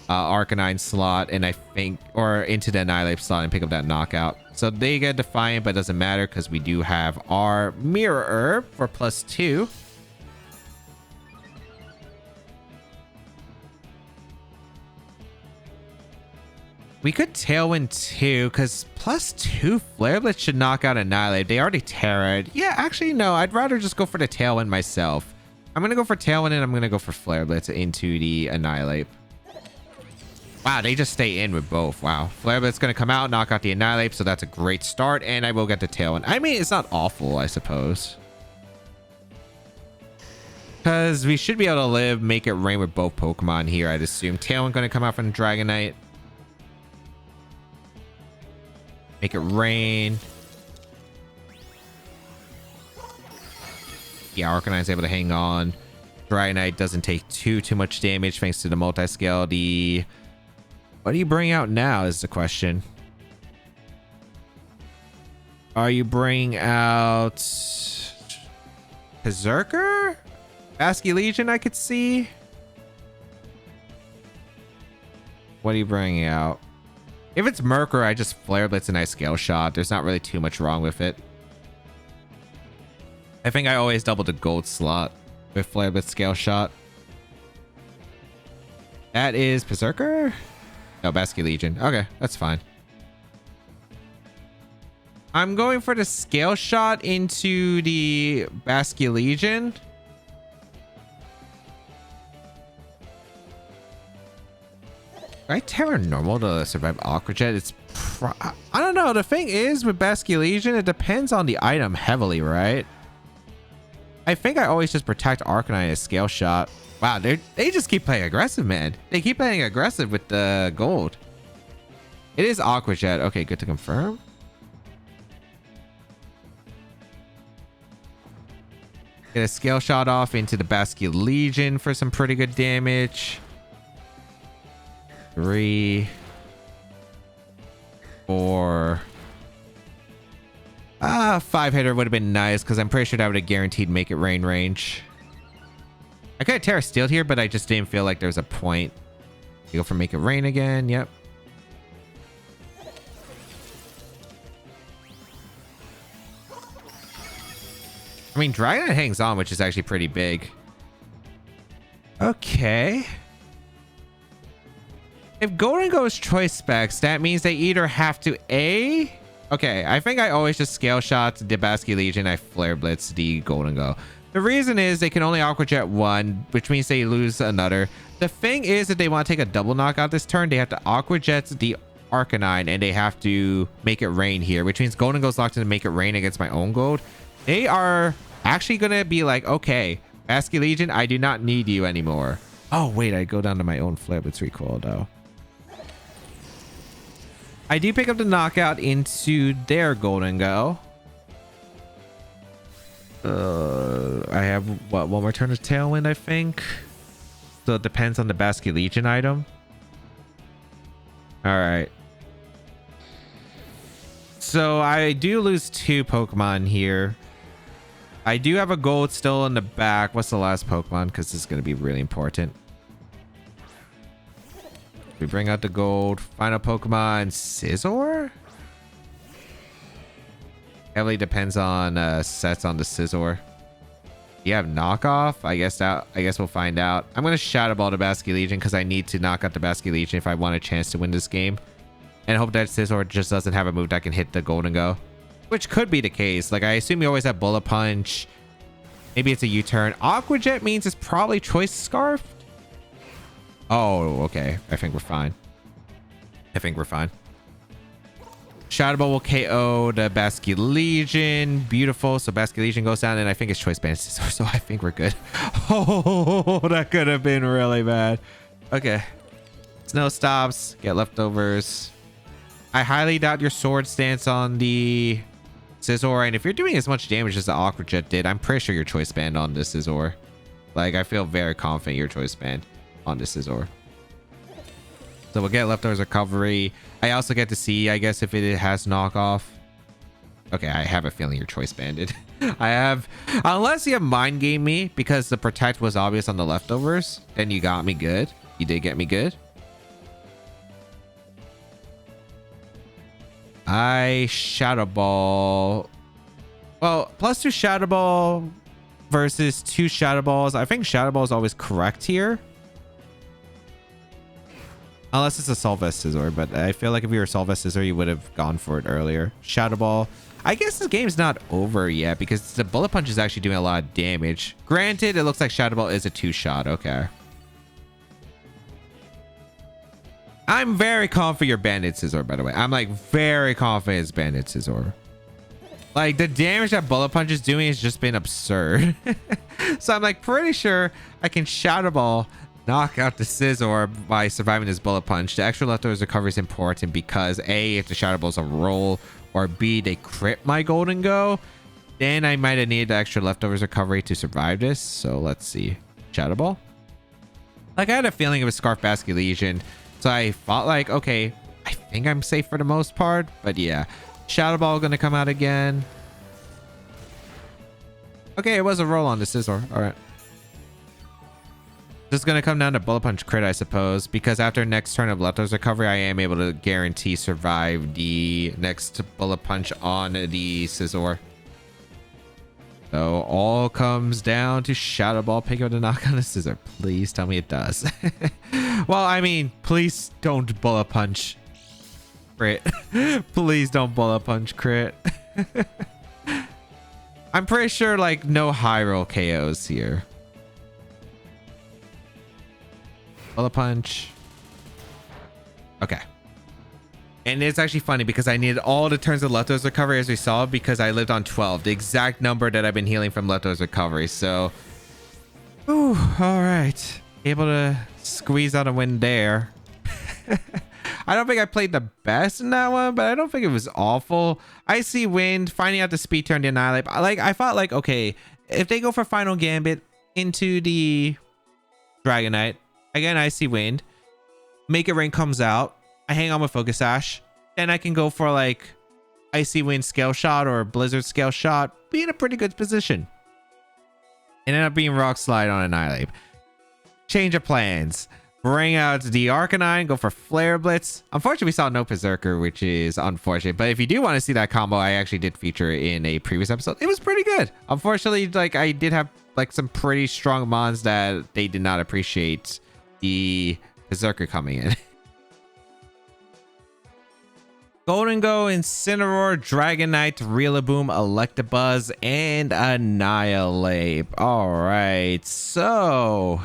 Arcanine slot, and I think, or into the Annihilate slot and pick up that knockout. So they get Defiant, but it doesn't matter because we do have our Mirror Herb for +2. We could Tailwind too, because +2 Flare Blitz should knock out Annihilate. They already Terra'd. Yeah, actually, no. I'd rather just go for the Tailwind myself. I'm going to go for Tailwind, and I'm going to go for Flare Blitz into the Annihilate. Wow, they just stay in with both. Wow. Flare Blitz going to come out, knock out the Annihilate, so that's a great start, and I will get the Tailwind. I mean, it's not awful, I suppose. Because we should be able to make it rain with both Pokemon here, I'd assume. Tailwind going to come out from Dragonite. Make it rain. Yeah, Arcanine's able to hang on. Dragonite doesn't take too much damage thanks to the multi-scale. What do you bring out now is the question. Are you bringing out Berserker? Basky Legion I could see. What are you bringing out? If it's Merker, I just Flare Blitz and I Scale Shot. There's not really too much wrong with it. I think I always double the gold slot with Flare Blitz Scale Shot. That is Berserker? No, Basky Legion. Okay, that's fine. I'm going for the Scale Shot into the Basky Legion. Right, Terra normal to survive Aqua Jet. It's I don't know. The thing is with Basky Legion, it depends on the item heavily, right? I think I always just protect Arcanine as Scale Shot. Wow, they just keep playing aggressive, man. They keep playing aggressive with the gold. It is Aqua Jet. Okay, good to confirm. Get a Scale Shot off into the Basky Legion for some pretty good damage. 3, 4. 5 hitter would have been nice because I'm pretty sure that would have guaranteed make it rain range. I could have Tera Steeled here, but I just didn't feel like there was a point. You go for make it rain again. Yep. I mean, Dragonite hangs on, which is actually pretty big. Okay. If Golden goes choice specs, that means they either have to Okay, I think I always just Scale Shot the Basky Legion. I Flare Blitz the Golden Go. The reason is they can only Aqua Jet one, which means they lose another. The thing is, if they want to take a double knockout this turn, they have to Aqua Jet the Arcanine and they have to make it rain here, which means Golden Go's locked in to make it rain against my own gold. They are actually going to be like, okay, Basky Legion, I do not need you anymore. Oh, wait, I go down to my own flip. It's recoil though. I do pick up the knockout into their Golden Go. I have, what, one more turn of Tailwind, I think. So it depends on the Basky Legion item. All right. So I do lose 2 Pokemon here. I do have a gold still in the back. What's the last Pokemon? Because this is going to be really important. We bring out the gold. Final Pokemon, Scizor? Heavily depends on sets on the Scizor. You have knockoff? I guess we'll find out. I'm going to Shadow Ball the Basky Legion because I need to knock out the Basky Legion if I want a chance to win this game. And hope that Scizor just doesn't have a move that can hit the Golden Go. Which could be the case. Like, I assume you always have Bullet Punch. Maybe it's a U-turn. Aqua Jet means it's probably Choice Scarf. Oh, okay. I think we're fine. Shadow Ball will KO the Basky Legion. Beautiful. So Basky Legion goes down, and I think it's Choice Band. So I think we're good. Oh, that could have been really bad. Okay. Snow stops. Get leftovers. I highly doubt your sword stance on the Scizor. And if you're doing as much damage as the Aqua Jet did, I'm pretty sure your Choice Band on the Scizor. Like, I feel very confident your Choice Band on the Scizor. So we'll get leftovers recovery. I also get to see, I guess, if it has knockoff. Okay, I have a feeling you're Choice Banded. I have, unless you have Mind Game me, because the Protect was obvious on the leftovers, then you got me good. You did get me good. I Shadow Ball. Well, +2 Shadow Ball versus 2 Shadow Balls. I think Shadow Ball is always correct here. Unless it's a Solvest Scizor, but I feel like if you were Solvest Scizor, you would have gone for it earlier. Shadow Ball. I guess this game's not over yet because the Bullet Punch is actually doing a lot of damage. Granted, it looks like Shadow Ball is a 2-shot. Okay. I'm very confident you're Banded Scizor, by the way. I'm like very confident it's Banded Scizor. Like, the damage that Bullet Punch is doing has just been absurd. So I'm like pretty sure I can Shadow Ball, knock out the Scizor by surviving this Bullet Punch. The extra leftovers recovery is important because A, if the Shadow Ball's a roll, or B, they crit my Golden Go, then I might have needed the extra leftovers recovery to survive this. So let's see. Shadow Ball. Like, I had a feeling it was Scarf Basky Legion. So I thought like, okay, I think I'm safe for the most part. But yeah, Shadow Ball gonna come out again. Okay, it was a roll on the Scizor. All right. This is going to come down to Bullet Punch crit, I suppose, because after next turn of leftovers recovery, I am able to guarantee survive the next Bullet Punch on the Scizor. So all comes down to Shadow Ball. Pick up the knock on the Scizor. Please tell me it does. Well, I mean, please don't Bullet Punch crit. Please don't Bullet Punch crit. I'm pretty sure like no high roll KOs here. Bullet Punch. Okay. And it's actually funny because I needed all the turns of leftovers recovery as we saw because I lived on 12, the exact number that I've been healing from leftovers recovery. So, ooh, all right. Able to squeeze out a win there. I don't think I played the best in that one, but I don't think it was awful. Icy Wind, finding out the speed turn to Annihilate. Like, I thought like, okay, if they go for Final Gambit into the Dragonite, again, Icy Wind, Make It Rain comes out, I hang on with Focus Sash, then I can go for like Icy Wind Scale Shot or Blizzard Scale Shot, be in a pretty good position. And end up being Rock Slide on Annihilate. Change of plans. Bring out the Arcanine, go for Flare Blitz. Unfortunately, we saw no Berserker, which is unfortunate. But if you do want to see that combo, I actually did feature it in a previous episode. It was pretty good. Unfortunately, like I did have like some pretty strong mons that they did not appreciate the Berserker coming in. Golden Go, Incineroar, Dragonite, Rillaboom, Electabuzz, and Annihilate. All right, so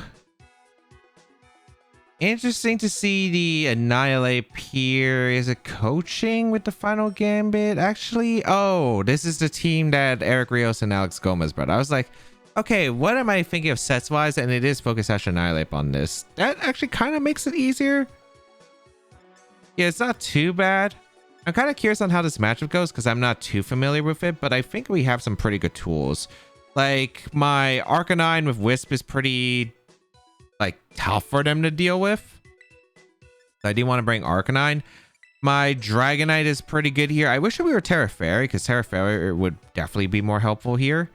Interesting to see the Annihilate here. Is it coaching with the final gambit? Actually, oh, this is the team that Eric Rios and Alex Gomez brought. I was like, okay, what am I thinking of sets wise? And it is Focus Sash Annihilate on this. That actually kind of makes it easier. Yeah, it's not too bad. I'm kind of curious on how this matchup goes because I'm not too familiar with it, but I think we have some pretty good tools. Like my Arcanine with Wisp is pretty like tough for them to deal with. So I do want to bring Arcanine. My Dragonite is pretty good here. I wish we were Tera Fairy because Tera Fairy would definitely be more helpful here.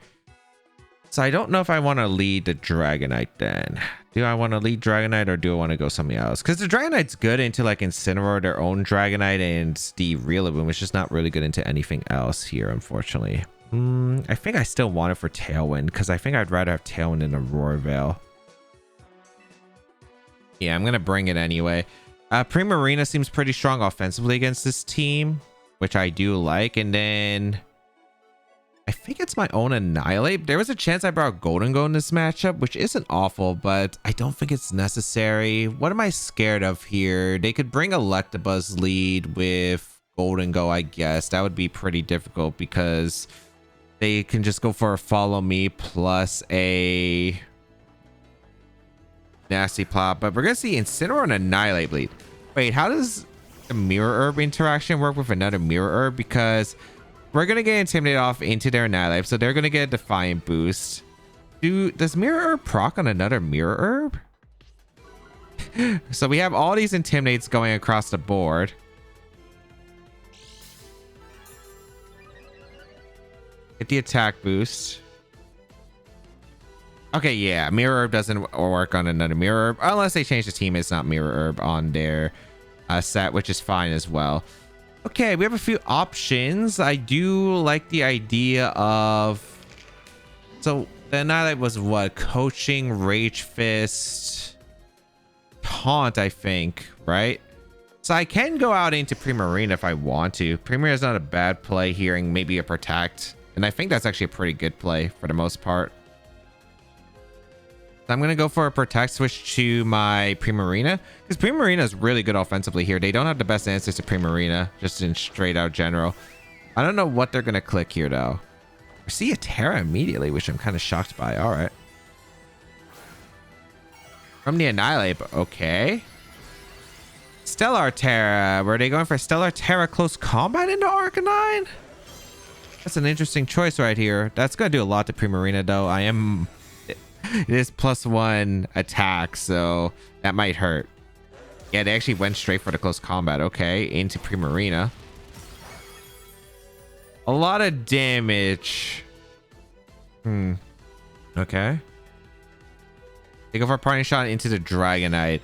So I don't know if I want to lead the Dragonite then. Do I want to lead Dragonite or do I want to go something else? Because the Dragonite's good into like Incineroar, their own Dragonite, and the Rillaboom. It's just not really good into anything else here, unfortunately. I think I still want it for Tailwind because I think I'd rather have Tailwind than Aurora Veil. Yeah, I'm going to bring it anyway. Primarina seems pretty strong offensively against this team, which I do like. And then I think it's my own Annihilate. There was a chance I brought Golden Go in this matchup, which isn't awful, but I don't think it's necessary. What am I scared of here? They could bring Electabuzz lead with Golden Go, I guess. That would be pretty difficult because they can just go for a Follow Me plus a Nasty Plot. But we're going to see Incineroar and Annihilate lead. Wait, how does the Mirror Herb interaction work with another Mirror Herb? Because we're going to get Intimidated off into their Annihilate, so they're going to get a Defiant boost. Does Mirror Herb proc on another Mirror Herb? So we have all these Intimidates going across the board. Get the attack boost. Okay, yeah, Mirror Herb doesn't work on another Mirror Herb. Unless they change the team, it's not Mirror Herb on their set, which is fine as well. Okay, we have a few options. I do like the idea of... So, the Annihilate was what? Coaching, Rage Fist, Taunt, I think, right? So I can go out into Primarina if I want to. Primarina is not a bad play here, and maybe a Protect. And I think that's actually a pretty good play for the most part. So I'm going to go for a Protect switch to my Primarina. Because Primarina is really good offensively here. They don't have the best answers to Primarina, just in straight out general. I don't know what they're going to click here, though. I see a Tera immediately, which I'm kind of shocked by. All right. From the Annihilate, okay. Stellar Tera. Were they going for Stellar Tera close combat into Arcanine? That's an interesting choice right here. That's going to do a lot to Primarina, though. It is +1 attack, so that might hurt. Yeah, they actually went straight for the close combat. Okay, into Primarina. A lot of damage. Okay. They go for a parting shot into the Dragonite.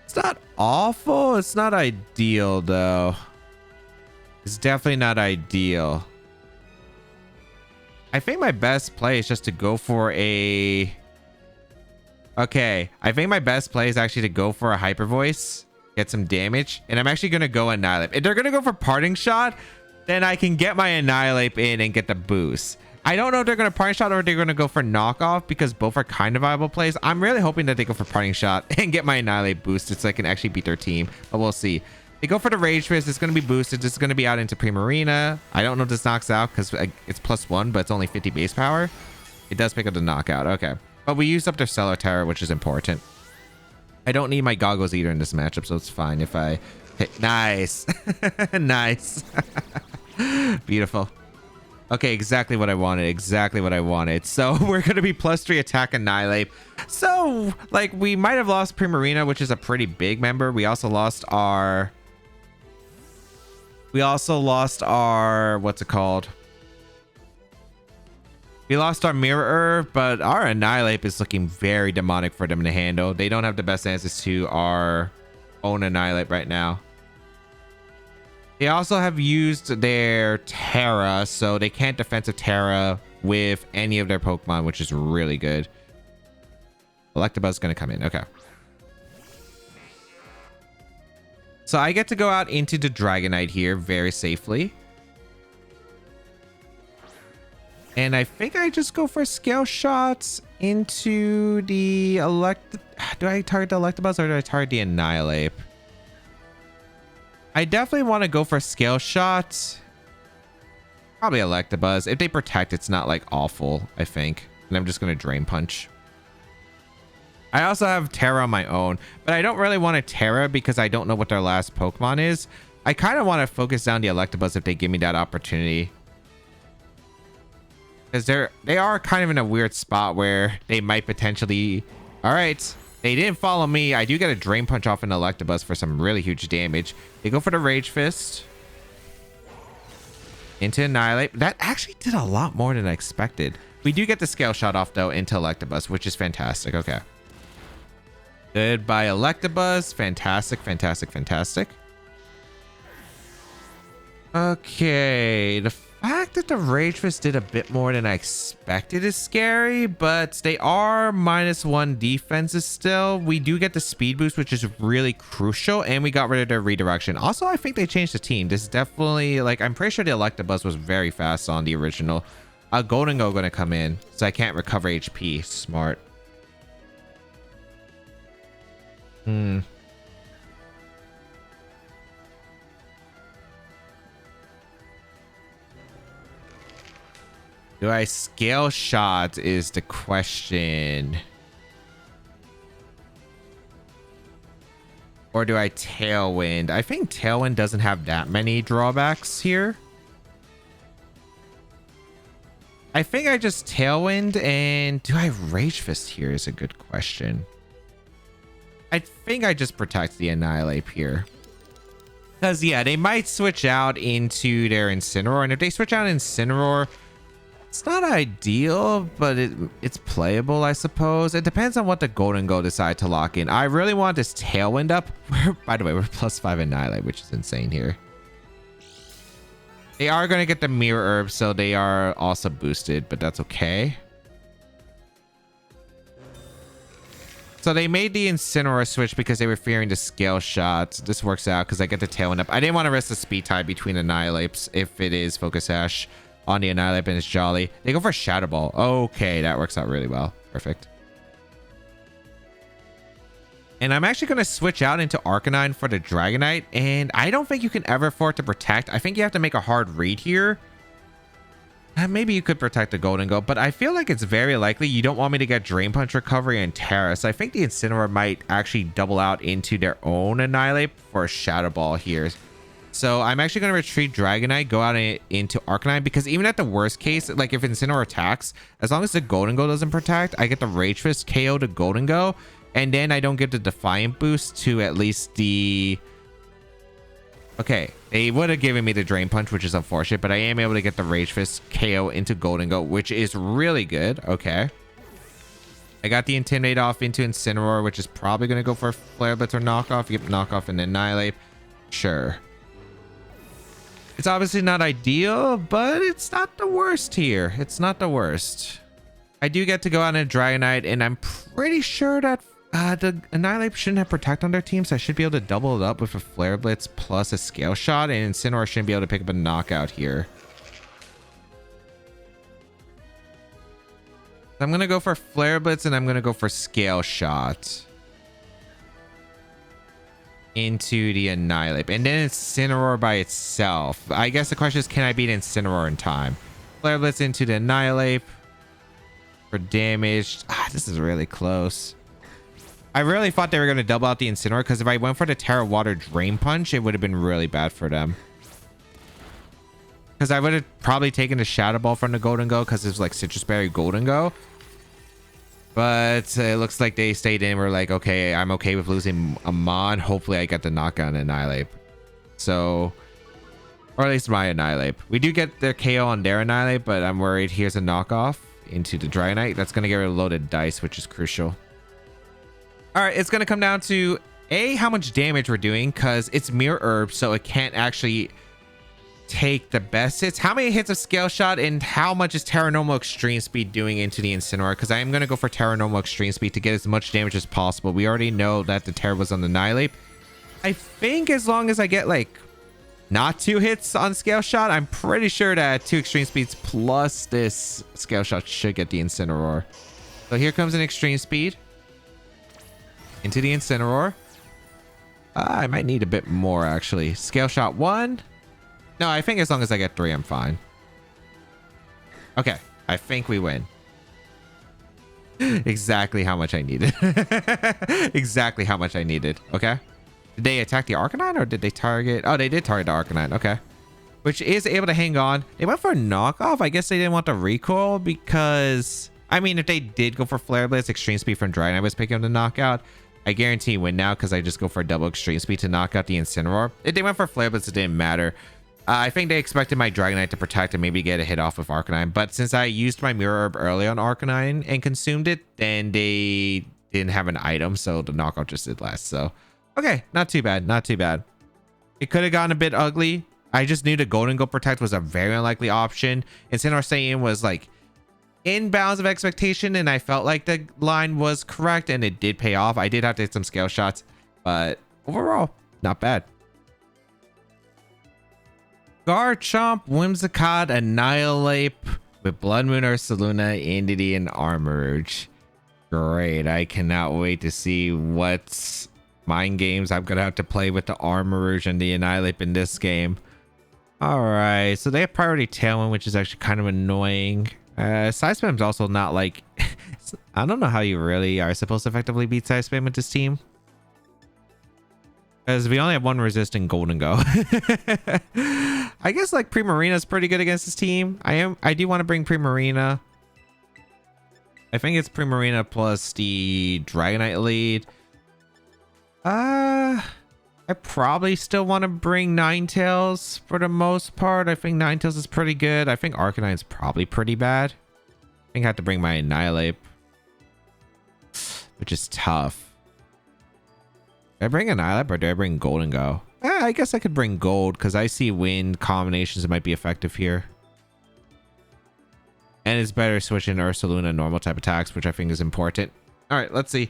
It's not awful. It's not ideal, though. It's definitely not ideal. I think my best play is just to go for a... Okay, I think my best play is actually to go for a Hyper Voice, get some damage, and I'm actually going to go Annihilate. If they're going to go for Parting Shot, then I can get my Annihilate in and get the boost. I don't know if they're going to Parting Shot or if they're going to go for Knockoff because both are kind of viable plays. I'm really hoping that they go for Parting Shot and get my Annihilate boosted so I can actually beat their team, but we'll see. They go for the Rage Fist. It's going to be boosted. This is going to be out into Primarina. I don't know if this knocks out because it's +1, but it's only 50 base power. It does pick up the knockout. Okay. But we used up their Stellar Tera, which is important. I don't need my goggles either in this matchup, so it's fine if I hit. Nice. Nice. Beautiful. Okay, exactly what I wanted. Exactly what I wanted. So we're going to be +3 attack Annihilate. So, like, we might have lost Primarina, which is a pretty big member. We also lost our... what's it called? We lost our Mirror Herb, but our Annihilate is looking very demonic for them to handle. They don't have the best answers to our own Annihilate right now. They also have used their Tera, so they can't defensive Tera with any of their Pokemon, which is really good. Electabuzz is going to come in. Okay. So I get to go out into the Dragonite here very safely. And I think I just go for Scale Shots into the do I target the Electabuzz or do I target the Annihilate? I definitely want to go for Scale Shot. Probably Electabuzz. If they protect, it's not like awful, I think. And I'm just going to Drain Punch. I also have Tera on my own, but I don't really want a Tera because I don't know what their last Pokemon is. I kind of want to focus down the Electabuzz if they give me that opportunity. Because they are kind of in a weird spot where they might potentially... Alright, they didn't follow me. I do get a Drain Punch off an Electabuzz for some really huge damage. They go for the Rage Fist. Into Annihilate. That actually did a lot more than I expected. We do get the Scale Shot off though into Electabuzz, which is fantastic. Okay. Goodbye, Electabuzz. Fantastic, fantastic, fantastic. Okay, the fact that the Rage Fist did a bit more than I expected is scary, but they are -1 defenses still. We do get the speed boost, which is really crucial, and we got rid of their redirection. Also, I think they changed the team. This is definitely, like, I'm pretty sure the Electabuzz was very fast on the original. Golden Go gonna come in, so I can't recover HP. Smart. Do I Scale Shot is the question. Or do I Tailwind? I think Tailwind doesn't have that many drawbacks here. I think I just Tailwind, and do I Rage Fist here is a good question. I think I just protect the Annihilate here. Because, yeah, they might switch out into their Incineroar. And if they switch out Incineroar, it's not ideal, but it's playable, I suppose. It depends on what the Golden Go decide to lock in. I really want this Tailwind up. By the way, we're +5 Annihilate, which is insane here. They are going to get the Mirror Herb, so they are also boosted, but that's okay. So they made the Incineroar switch because they were fearing the Scale Shot. This works out because I get the Tailwind up. I didn't want to risk the speed tie between Annihilates if it is Focus Sash on the Annihilate and it's Jolly. They go for Shadow Ball. Okay, that works out really well. Perfect. And I'm actually going to switch out into Arcanine for the Dragonite. And I don't think you can ever afford to protect. I think you have to make a hard read here. Maybe you could protect the Golden Go, but I feel like it's very likely you don't want me to get Drain Punch recovery and Tera. So I think the Incineroar might actually double out into their own Annihilate for a Shadow Ball here. So I'm actually going to retreat Dragonite, go out into Arcanine, because even at the worst case, like if Incineroar attacks, as long as the Golden Go doesn't protect, I get the Rage Fist, KO the Golden Go, and then I don't get the Defiant boost to at least the... Okay, they would have given me the Drain Punch, which is unfortunate, but I am able to get the Rage Fist KO into Golden Go, which is really good. Okay. I got the Intimidate off into Incineroar, which is probably going to go for Flare Blitz or Knockoff. Yep, Knockoff and Annihilate. Sure. It's obviously not ideal, but it's not the worst here. It's not the worst. I do get to go out in a Dragonite, and I'm pretty sure that the Annihilate shouldn't have Protect on their team, so I should be able to double it up with a Flare Blitz plus a Scale Shot, and Incineroar shouldn't be able to pick up a Knockout here. I'm going to go for Flare Blitz, and I'm going to go for Scale Shot into the Annihilate. And then Incineroar by itself. I guess the question is, can I beat Incineroar in time? Flare Blitz into the Annihilate for damage. This is really close. I really thought they were going to double out the Incineroar, because if I went for the Tera Water Drain Punch, it would have been really bad for them. Because I would have probably taken the Shadow Ball from the Golden Go, because it's like Citrus Berry Golden Go. But it looks like they stayed in. We're like, okay, I'm okay with losing a Mon. Hopefully I get the Knockout and Annihilate. So, or at least my Annihilate. We do get their KO on their Annihilate, but I'm worried. Here's a knockoff into the Dragonite. That's going to get rid of loaded dice, which is crucial. All right, it's going to come down to how much damage we're doing, because it's Mirror Herb, so it can't actually take the best hits. How many hits of Scale Shot, and how much is Terra Normal Extreme Speed doing into the Incineroar? Because I am going to go for Terra Normal Extreme Speed to get as much damage as possible. We already know that the Terra was on the Annihilate. I think as long as I get like not 2 hits on Scale Shot, I'm pretty sure that 2 Extreme Speeds plus this Scale Shot should get the Incineroar. So here comes an extreme speed into the Incineroar. I might need a bit more actually. Scale shot 1. No, I think as long as I get 3, I'm fine. Okay, I think we win. Exactly how much I needed. Exactly how much I needed. Okay. Did they attack the Arcanine or did they target? Oh, they did target the Arcanine. Okay. Which is able to hang on. They went for a knockoff. I guess they didn't want the recoil because... I mean, if they did go for Flare Blitz, Extreme Speed from Dragonite was picking up the knockout. I guarantee you win now because I just go for a double Extreme Speed to knock out the Incineroar. If they went for Flare Blitz, it didn't matter. I think they expected my Dragonite to protect and maybe get a hit off with Arcanine. But since I used my Mirror Herb early on Arcanine and consumed it, then they didn't have an item. So the knockout just did less. So, okay. Not too bad. Not too bad. It could have gotten a bit ugly. I just knew the Golden Go Protect was a very unlikely option. Incineroar Saiyan was like in bounds of expectation. And I felt like the line was correct. And it did pay off. I did have to hit some scale shots. But overall, not bad. Garchomp, Whimsicott, Annihilape with Blood Moon Ursaluna, Indeedee, and Armourouge. Great. I cannot wait to see what mind games I'm going to have to play with the Armourouge and the Annihilape in this game. Alright, so they have priority Tailwind, which is actually kind of annoying. Side Spam's also not like... I don't know how you really are supposed to effectively beat Side Spam with this team. Because we only have one resistant Golden Go. I guess like Primarina is pretty good against this team. I do want to bring Primarina. I think it's Primarina plus the Dragonite lead. I probably still want to bring Ninetales for the most part. I think Ninetales is pretty good. I think Arcanine is probably pretty bad. I think I have to bring my Annihilape, which is tough. Do I bring Annihilape or do I bring Golden Go? I guess I could bring Gold because I see wind combinations that might be effective here. And it's better switching Ursaluna normal type attacks, which I think is important. All right, let's see.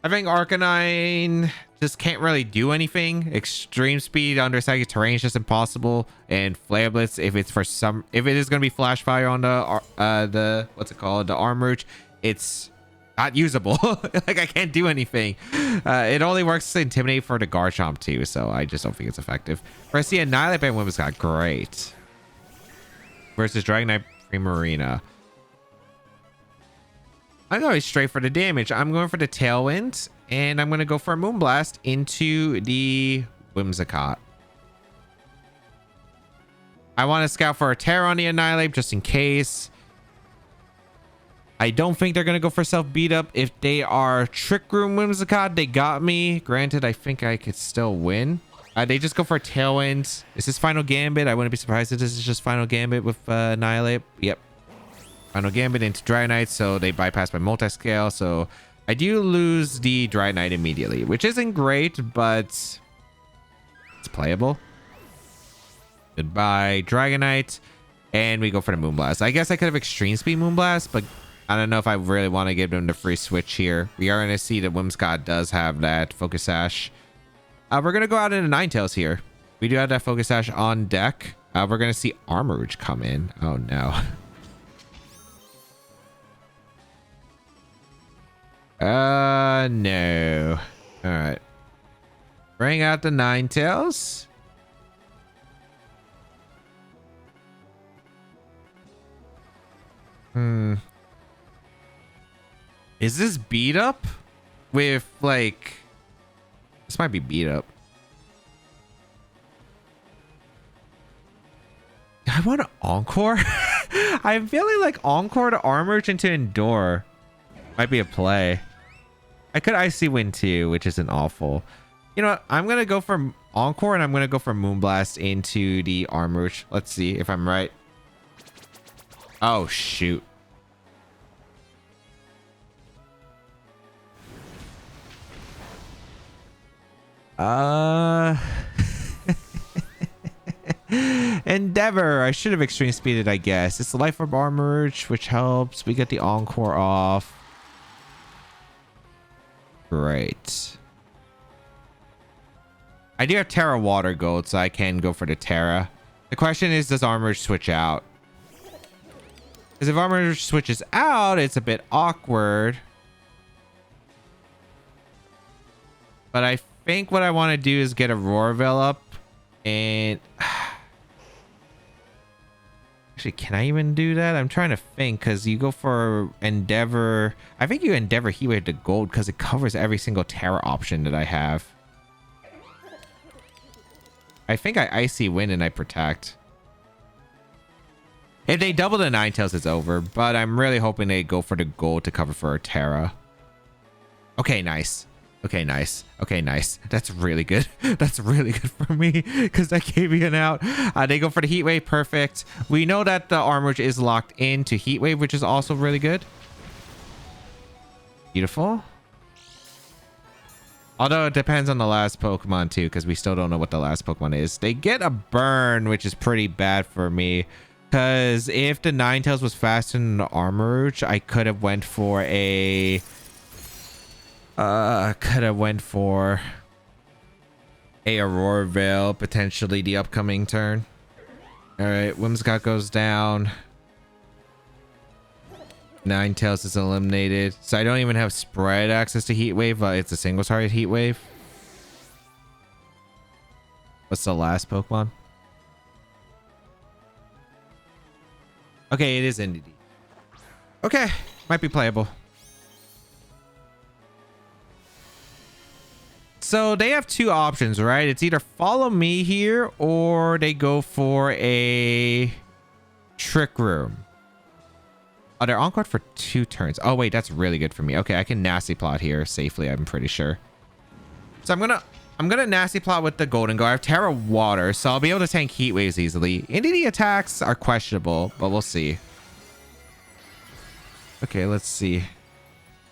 I think Arcanine just can't really do anything. Extreme Speed under Psychic Terrain is just impossible. And Flare Blitz, if it is going to be Flash Fire on the what's it called, the Armourouge, it's not usable. Like I can't do anything. It only works to intimidate for the Garchomp too, so I just don't think it's effective. Whereas the Annihilape and Whimsicott, great. Versus Dragonite Primarina. I'm going straight for the damage. I'm going for the Tailwind, and I'm going to go for a Moonblast into the Whimsicott. I want to scout for a Tera on the Annihilape just in case. I don't think they're going to go for self-beat up. If they are Trick Room Whimsicott, they got me. Granted, I think I could still win. They just go for a Tailwind. Is this Final Gambit? I wouldn't be surprised if this is just Final Gambit with Annihilape. Yep. Final Gambit into Dragonite, so they bypass my multi-scale. So I do lose the Dragonite immediately, which isn't great, but it's playable. Goodbye, Dragonite. And we go for the Moonblast. I guess I could have Extreme Speed Moonblast, but I don't know if I really want to give them the free switch here. We are going to see that Whimsicott does have that Focus Sash. We're going to go out into Ninetales here. We do have that Focus Sash on deck. We're going to see Armourouge come in. Oh, no. No. All right. Bring out the Ninetales. Is this beat up with like... This might be beat up. I want to Encore. I'm feeling like Encore to Armourouge into Endure might be a play. I could Icy Wind too, which isn't awful. You know what? I'm going to go for Encore and I'm going to go for Moonblast into the Armourouge. Let's see if I'm right. Oh, shoot. Endeavor. I should have Extreme Speeded, I guess. It's the Life Orb Armourouge, which helps. We get the Encore off. Great. I do have Tera Water Gold, so I can go for the Tera. The question is, does Armourouge switch out? Because if armor switches out, it's a bit awkward. But I think what I want to do is get a Roarville up. And... Actually, can I even do that? I'm trying to think, because you go for Endeavor. I think you Endeavor Heatwave to gold because it covers every single Tera option that I have. I think I Icy Wind and I Protect. If they double the Ninetales, it's over. But I'm really hoping they go for the gold to cover for a Tera. Okay, nice. Okay, nice. Okay, nice. That's really good. That's really good for me because that gave me an out. They go for the Heat Wave. Perfect. We know that the Armor is locked into Heat Wave, which is also really good. Beautiful. Although it depends on the last Pokemon too, because we still don't know what the last Pokemon is. They get a burn, which is pretty bad for me. Because if the Ninetales was faster than the Armor, I could have went for a... Aurora Veil potentially the upcoming turn. All right, Whimsicott goes down. Ninetales is eliminated, so I don't even have spread access to Heat Wave. It's a single target Heat Wave. What's the last Pokemon? Okay, it is NDD. Okay, might be playable. So they have two options, right? It's either follow me here or they go for a Trick Room. Oh, they're on court for 2 turns. Oh, wait, that's really good for me. Okay, I can Nasty Plot here safely, I'm pretty sure. So I'm gonna Nasty Plot with the Golden Go. I have Tera Water, so I'll be able to tank Heat Waves easily. NDD attacks are questionable, but we'll see. Okay, let's see.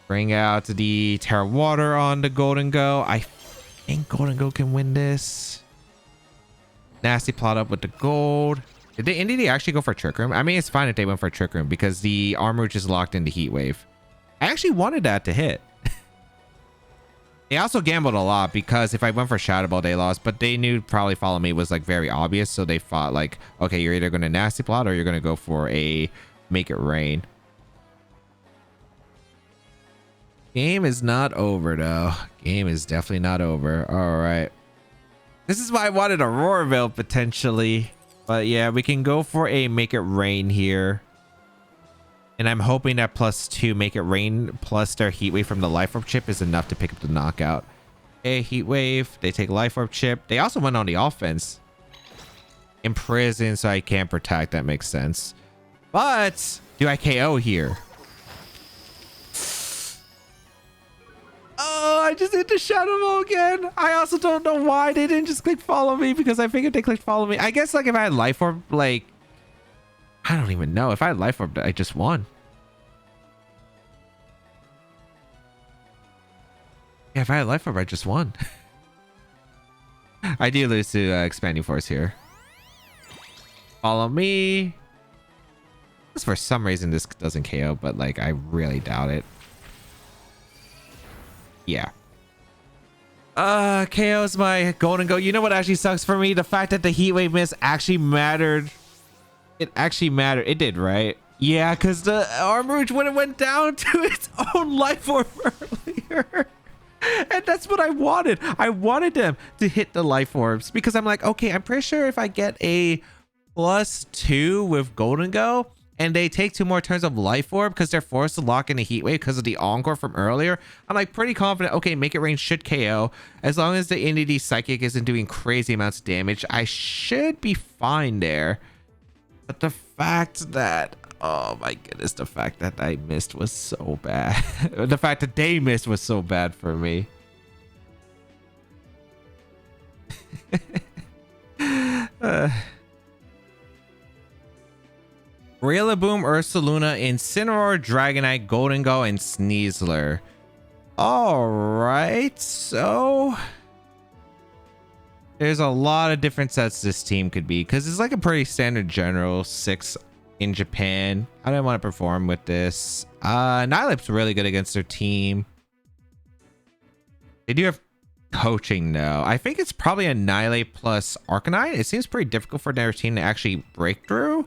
Bring out the Tera Water on the Golden Go. I think Golden Go can win this. Nasty Plot up with the gold. Did the NDD actually go for Trick Room? I mean, it's fine if they went for Trick Room because the Armor just locked into Heat Wave. I actually wanted that to hit. They also gambled a lot because if I went for Shadow Ball, they lost, but they knew probably follow me was like very obvious. So they thought like, okay, you're either going to Nasty Plot or you're going to go for a Make It Rain. Game is not over though. Game is definitely not over. All right. This is why I wanted a Roarville potentially. But yeah, we can go for a Make It Rain here. And I'm hoping that +2 Make It Rain plus their Heat Wave from the Life Orb chip is enough to pick up the knockout. Okay, Heat Wave. They take Life Orb chip. They also went on the offense. Imprison so I can't protect. That makes sense. But do I KO here? Oh, I just hit the Shadow Ball again. I also don't know why they didn't just click follow me because I figured they clicked follow me. I guess like if I had Life Orb, like, I don't even know. If I had Life Orb, I just won. Yeah, if I had Life Orb, I just won. I do lose to Expanding Force here. Follow me. For some reason, this doesn't KO, but like, I really doubt it. Yeah. KO's my Golden Go. You know what actually sucks for me? The fact that the Heat Wave miss actually mattered. It actually mattered. It did, right? Yeah, because the Armor when it went down to its own Life Orb earlier. And that's what I wanted. I wanted them to hit the Life Orbs because I'm like, okay, I'm pretty sure if I get a +2 with Golden Go, and they take 2 more turns of Life Orb because they're forced to lock in a Heat Wave because of the Encore from earlier. I'm like pretty confident, okay, Make It Rain should KO. As long as the NDD Psychic isn't doing crazy amounts of damage, I should be fine there. But the fact that, oh my goodness, the fact that I missed was so bad. The fact that they missed was so bad for me. Rillaboom, Ursaluna, Incineroar, Dragonite, Golden Go, and Sneasler. All right, so there's a lot of different sets this team could be because it's like a pretty standard general 6 in Japan. I don't want to perform with this. Nihilip's really good against their team. They do have coaching though. I think it's probably a Nihilip plus Arcanine. It seems pretty difficult for their team to actually break through.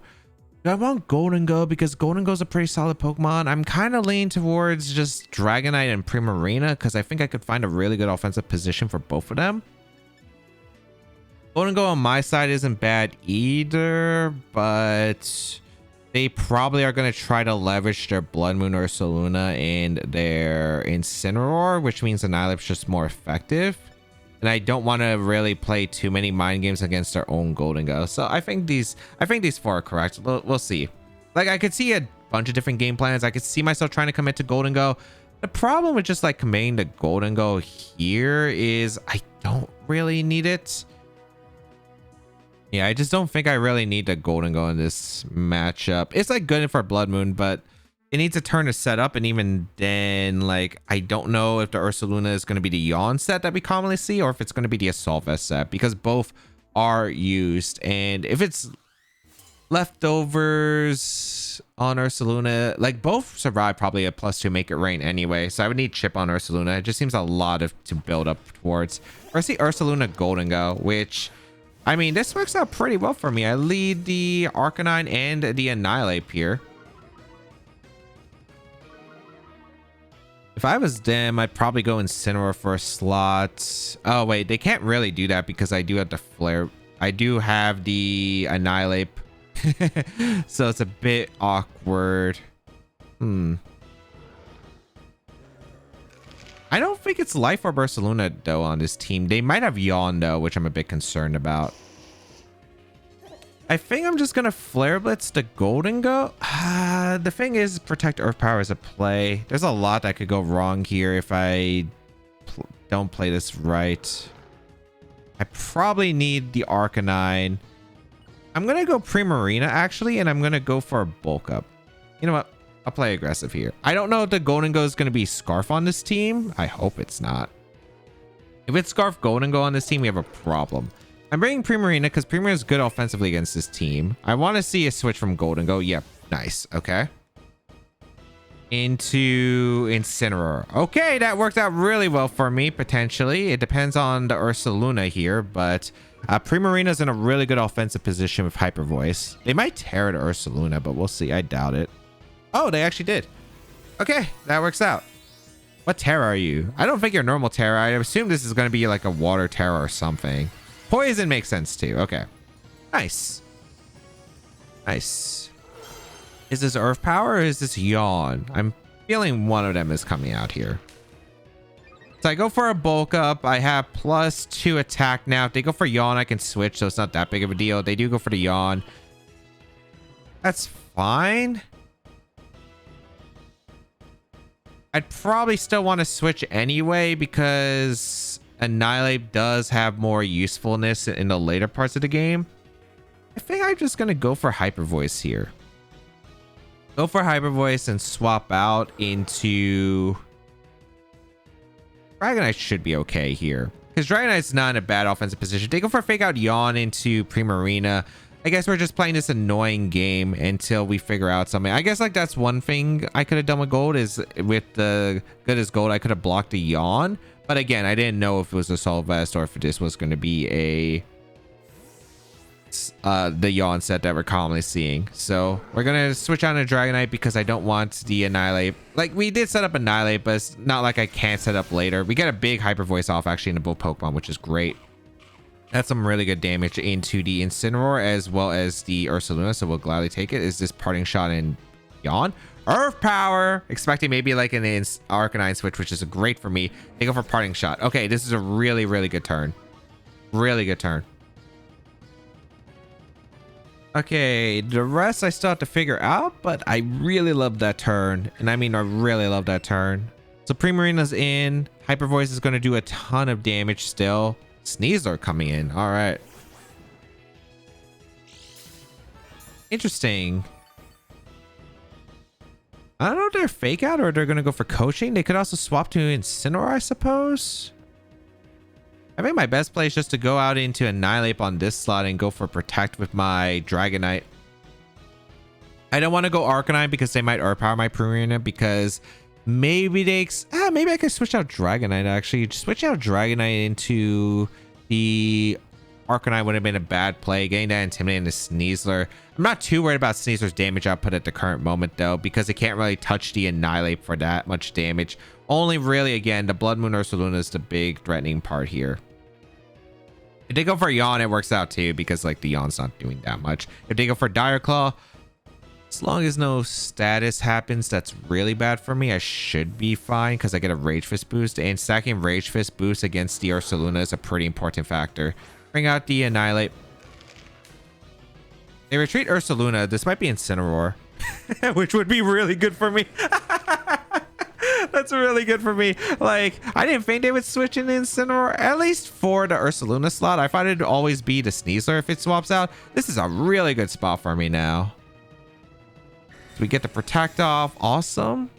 I want Golden Go because Golden Go is a pretty solid Pokemon. I'm kind of leaning towards just Dragonite and Primarina because I think I could find a really good offensive position for both of them. Golden Go on my side isn't bad either, but they probably are going to try to leverage their Blood Moon Ursaluna and their Incineroar, which means Annihilape's just more effective. And I don't want to really play too many mind games against their own Golden Go. So I think these four are correct. We'll see. Like, I could see a bunch of different game plans. I could see myself trying to commit to Golden Go. The problem with just like committing to Golden Go here is I don't really need it. Yeah, I just don't think I really need the Golden Go in this matchup. It's like good for Blood Moon, but it needs a turn to set up, and even then, like, I don't know if the Ursaluna is going to be the Yawn set that we commonly see, or if it's going to be the Assault Vest set, because both are used. And if it's leftovers on Ursaluna, like, both survive probably a +2 Make It Rain anyway, so I would need Chip on Ursaluna. It just seems a lot to build up towards. First, the Ursaluna Golden Go, which, I mean, this works out pretty well for me. I lead the Arcanine and the Annihilape here. If I was them, I'd probably go Incineroar for a slot. Oh, wait, they can't really do that because I do have the Flare. I do have the Annihilape. So it's a bit awkward. I don't think it's Life Orb Ursaluna, though, on this team. They might have Yawn, though, which I'm a bit concerned about. I think I'm just going to Flare Blitz the Golden Go. The thing is, Protect Earth Power is a play. There's a lot that could go wrong here if I don't play this right. I probably need the Arcanine. I'm going to go Primarina, actually, and I'm going to go for a Bulk Up. You know what? I'll play aggressive here. I don't know if the Golden Go is going to be Scarf on this team. I hope it's not. If it's Scarf Golden Go on this team, we have a problem. I'm bringing Primarina because Primarina is good offensively against this team. I want to see a switch from Golden Go. Yep. Nice. Okay. Into Incineroar. Okay, that worked out really well for me, potentially. It depends on the Ursaluna here, but Primarina's in a really good offensive position with Hyper Voice. They might tear to Ursaluna, but we'll see. I doubt it. Oh, they actually did. Okay, that works out. What Tera are you? I don't think you're normal Tera. I assume this is going to be like a water Tera or something. Poison makes sense too. Okay. Nice. Nice. Is this Earth Power or is this Yawn? I'm feeling one of them is coming out here. So I go for a Bulk Up. I have +2 attack now. If they go for Yawn, I can switch, so it's not that big of a deal. They do go for the Yawn. That's fine. I'd probably still want to switch anyway because Annihilape does have more usefulness in the later parts of the game. I think I'm just going to go for Hyper Voice here. Go for Hyper Voice and swap out into... Dragonite should be okay here. Because Dragonite's not in a bad offensive position. They go for Fake Out Yawn into Primarina. I guess we're just playing this annoying game until we figure out something. I guess like that's one thing I could have done with Gold is with the Good as Gold, I could have blocked the Yawn. But again, I didn't know if it was a Assault Vest or if this was going to be the Yawn set that we're commonly seeing. So we're going to switch on to Dragonite because I don't want the Annihilape. Like, we did set up Annihilape, but it's not like I can't set up later. We get a big Hyper Voice off actually in both Pokemon, which is great. That's some really good damage into the Incineroar as well as the Ursaluna, so we'll gladly take it. Is this Parting Shot in Yawn? Earth Power! Expecting maybe like an Arcanine switch, which is great for me. They go for Parting Shot. Okay, this is a really, really good turn. Really good turn. Okay, the rest I still have to figure out, but I really love that turn. And I mean, I really love that turn. So Primarina's in. Hyper Voice is going to do a ton of damage still. Sneasler coming in. All right. Interesting. I don't know if they're Fake Out or they're going to go for Coaching. They could also swap to Incineroar, I suppose. I think my best play is just to go out into Annihilape on this slot and go for Protect with my Dragonite. I don't want to go Arcanine because they might Earth Power my Primarina because maybe they... maybe I could switch out Dragonite actually. Just switch out Dragonite into the Arcanine would have been a bad play. Getting that Intimidate into Sneasler. I'm not too worried about Sneasler's damage output at the current moment, though, because it can't really touch the Annihilate for that much damage. Only really, again, the Blood Moon Ursaluna is the big threatening part here. If they go for Yawn, it works out too, because like the Yawn's not doing that much. If they go for Dire Claw, as long as no status happens that's really bad for me, I should be fine because I get a Rage Fist boost, and stacking Rage Fist boost against the Ursaluna is a pretty important factor. Bring out the Annihilate. They retreat Ursaluna. This might be Incineroar, which would be really good for me. That's really good for me. Like, I didn't think they would switch into Incineroar, at least for the Ursaluna slot. I thought it'd always be the Sneasler if it swaps out. This is a really good spot for me now. So we get the Protect off. Awesome.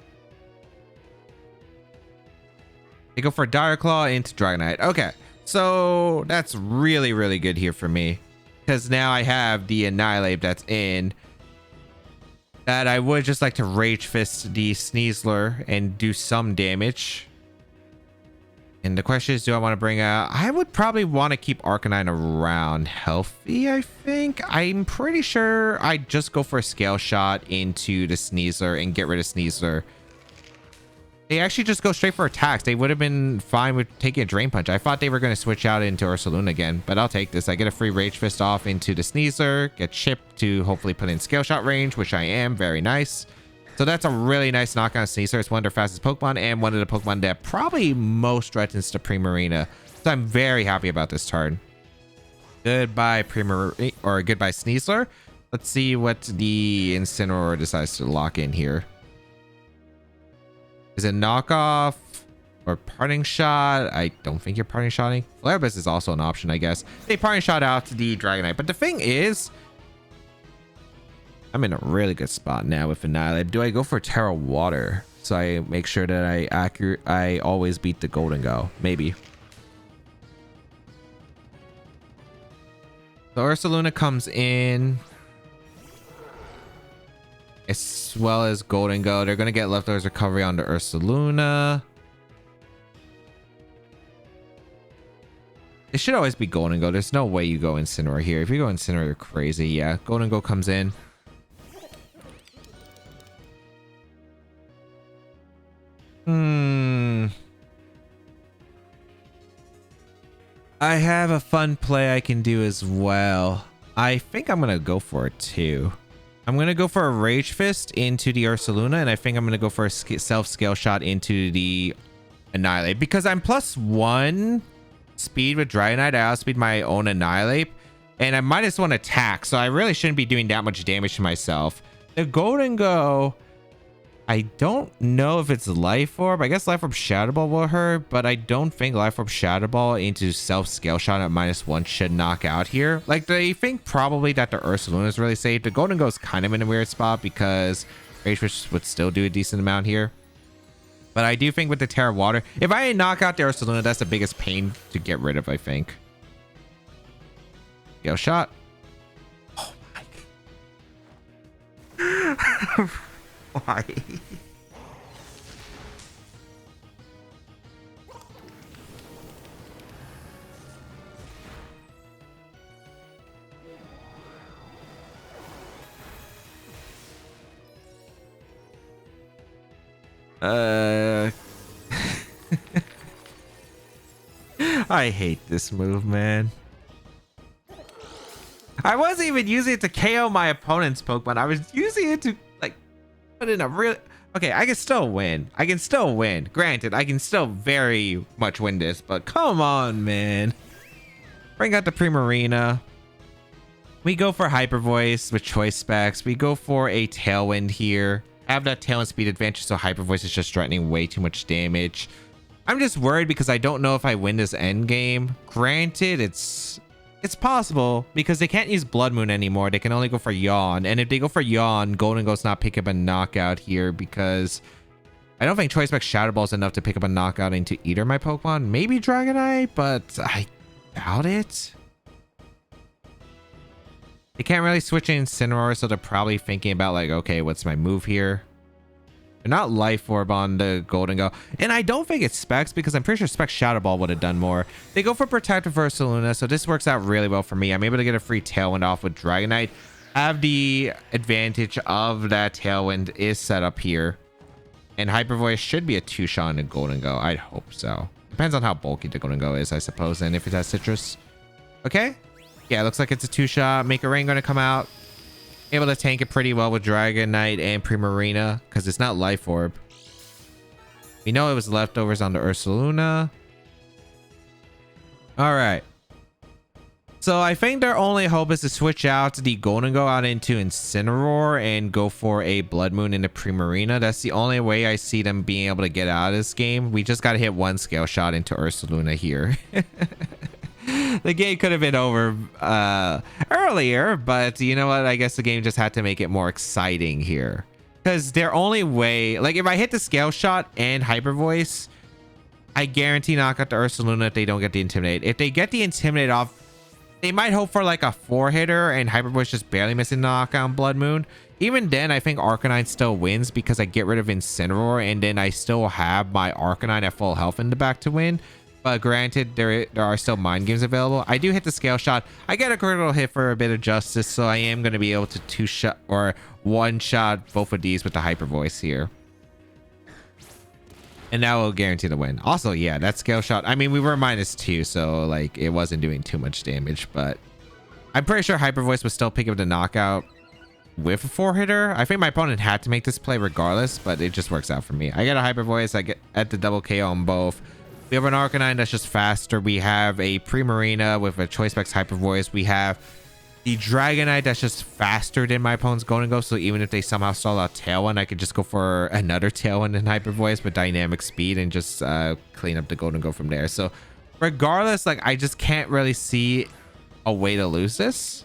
They go for Dire Claw into Dragonite. Okay, so that's really, really good here for me, because now I have the Annihilate that's in. That I would just like to Rage Fist the Sneasler and do some damage. And the question is, do I want to bring out... I would probably want to keep Arcanine around healthy, I think. I'm pretty sure I'd just go for a Scale Shot into the Sneasler and get rid of Sneasler. They actually just go straight for attacks. They would have been fine with taking a Drain Punch. I thought they were going to switch out into Ursaluna again, but I'll take this. I get a free Rage Fist off into the Sneasler, get chipped to hopefully put in Scale Shot range, which I am. Very nice. So that's a really nice knock on Sneasler. It's one of their fastest Pokemon and one of the Pokemon that probably most threatens to Primarina. So I'm very happy about this turn. Goodbye Primarina, or goodbye Sneasler. Let's see what the Incineroar decides to lock in here. Is it knockoff or parting shot? I don't think you're parting shotting. Flare-Blitz is also an option, I guess. They parting shot out to the Dragonite. But the thing is, I'm in a really good spot now with Annihilate. Do I go for Terra Water so I make sure that I always beat the Golden Go? Maybe. So Ursaluna comes in, as well as Golden Go. They're going to get Leftovers Recovery on the Ursaluna. It should always be Golden Go. There's no way you go Incineroar here. If you go Incineroar, you're crazy. Yeah, Golden Go comes in. I have a fun play I can do as well. I think I'm going to go for it too. I'm going to go for a Rage Fist into the Ursaluna, and I think I'm going to go for a self-scale shot into the Annihilate. Because I'm +1 speed with Dragonite, I outspeed my own Annihilate, and I -1 attack, so I really shouldn't be doing that much damage to myself. The Golden Go, I don't know if it's Life Orb. I guess Life Orb Shadow Ball will hurt, but I don't think Life Orb Shadow Ball into self-scale shot at -1 should knock out here. Like, they think probably that the Ursaluna is really safe. The Golden Go is kind of in a weird spot because Rage Fist would still do a decent amount here. But I do think with the Terra Water, if I knock out the Ursaluna, that's the biggest pain to get rid of, I think. Scale shot. Oh my. Why? I hate this move, man. I wasn't even using it to KO my opponent's Pokemon. I was using it to, like, put in a real... Okay, I can still win. I can still win. Granted, I can still very much win this, but come on, man. Bring out the Primarina. We go for Hyper Voice with choice specs. We go for a Tailwind here. I have that Tailwind speed advantage, so Hyper Voice is just threatening way too much damage. I'm just worried because I don't know if I win this end game. Granted, it's possible because they can't use Blood Moon anymore. They can only go for Yawn. And if they go for Yawn, Golden Go's not pick up a knockout here because I don't think Choice Spec Shadow Ball is enough to pick up a knockout into either of my Pokemon. Maybe Dragonite, but I doubt it. They can't really switch in Incineroar, so they're probably thinking about like, okay, what's my move here? They're not Life Orb on the Golden Go. And I don't think it's Specs because I'm pretty sure Specs Shadow Ball would have done more. They go for Protective Ursaluna, so this works out really well for me. I'm able to get a free Tailwind off with Dragonite. Have the advantage of that Tailwind is set up here. And Hyper Voice should be a 2-shot in the Golden Go. I'd hope so. Depends on how bulky the Golden Go is, I suppose, and if it has Citrus. Okay. Yeah, it looks like it's a 2-shot. Make a Rain going to come out. Able to tank it pretty well with Dragonite and Primarina because it's not Life Orb. We know it was leftovers on the Ursaluna. All right. So I think their only hope is to switch out the Golden Go out into Incineroar and go for a Blood Moon into Primarina. That's the only way I see them being able to get out of this game. We just got to hit one Scale Shot into Ursaluna here. The game could have been over earlier, but you know what? I guess the game just had to make it more exciting here. Because their only way, like if I hit the Scale Shot and Hyper Voice, I guarantee knock out the Ursaluna if they don't get the Intimidate. If they get the Intimidate off, they might hope for like a 4-hitter and Hyper Voice just barely missing the knockout Blood Moon. Even then, I think Arcanine still wins because I get rid of Incineroar and then I still have my Arcanine at full health in the back to win. But granted, there are still Mind Games available. I do hit the Scale Shot. I get a critical hit for a bit of justice, so I am going to be able to 2-shot or 1-shot both of these with the Hyper Voice here. And that will guarantee the win. Also, yeah, that Scale Shot. I mean, we were -2, so like it wasn't doing too much damage, but I'm pretty sure Hyper Voice was still picking up the knockout with a 4-hitter. I think my opponent had to make this play regardless, but it just works out for me. I get a Hyper Voice. I get at the double KO on both. We have an Arcanine that's just faster. We have a Primarina with a Choice Specs Hyper Voice. We have the Dragonite that's just faster than my opponent's Golden Go. So even if they somehow stall out Tailwind, I could just go for another Tailwind and Hyper Voice with Dynamic Speed and just clean up the Golden Go from there. So regardless, like I just can't really see a way to lose this.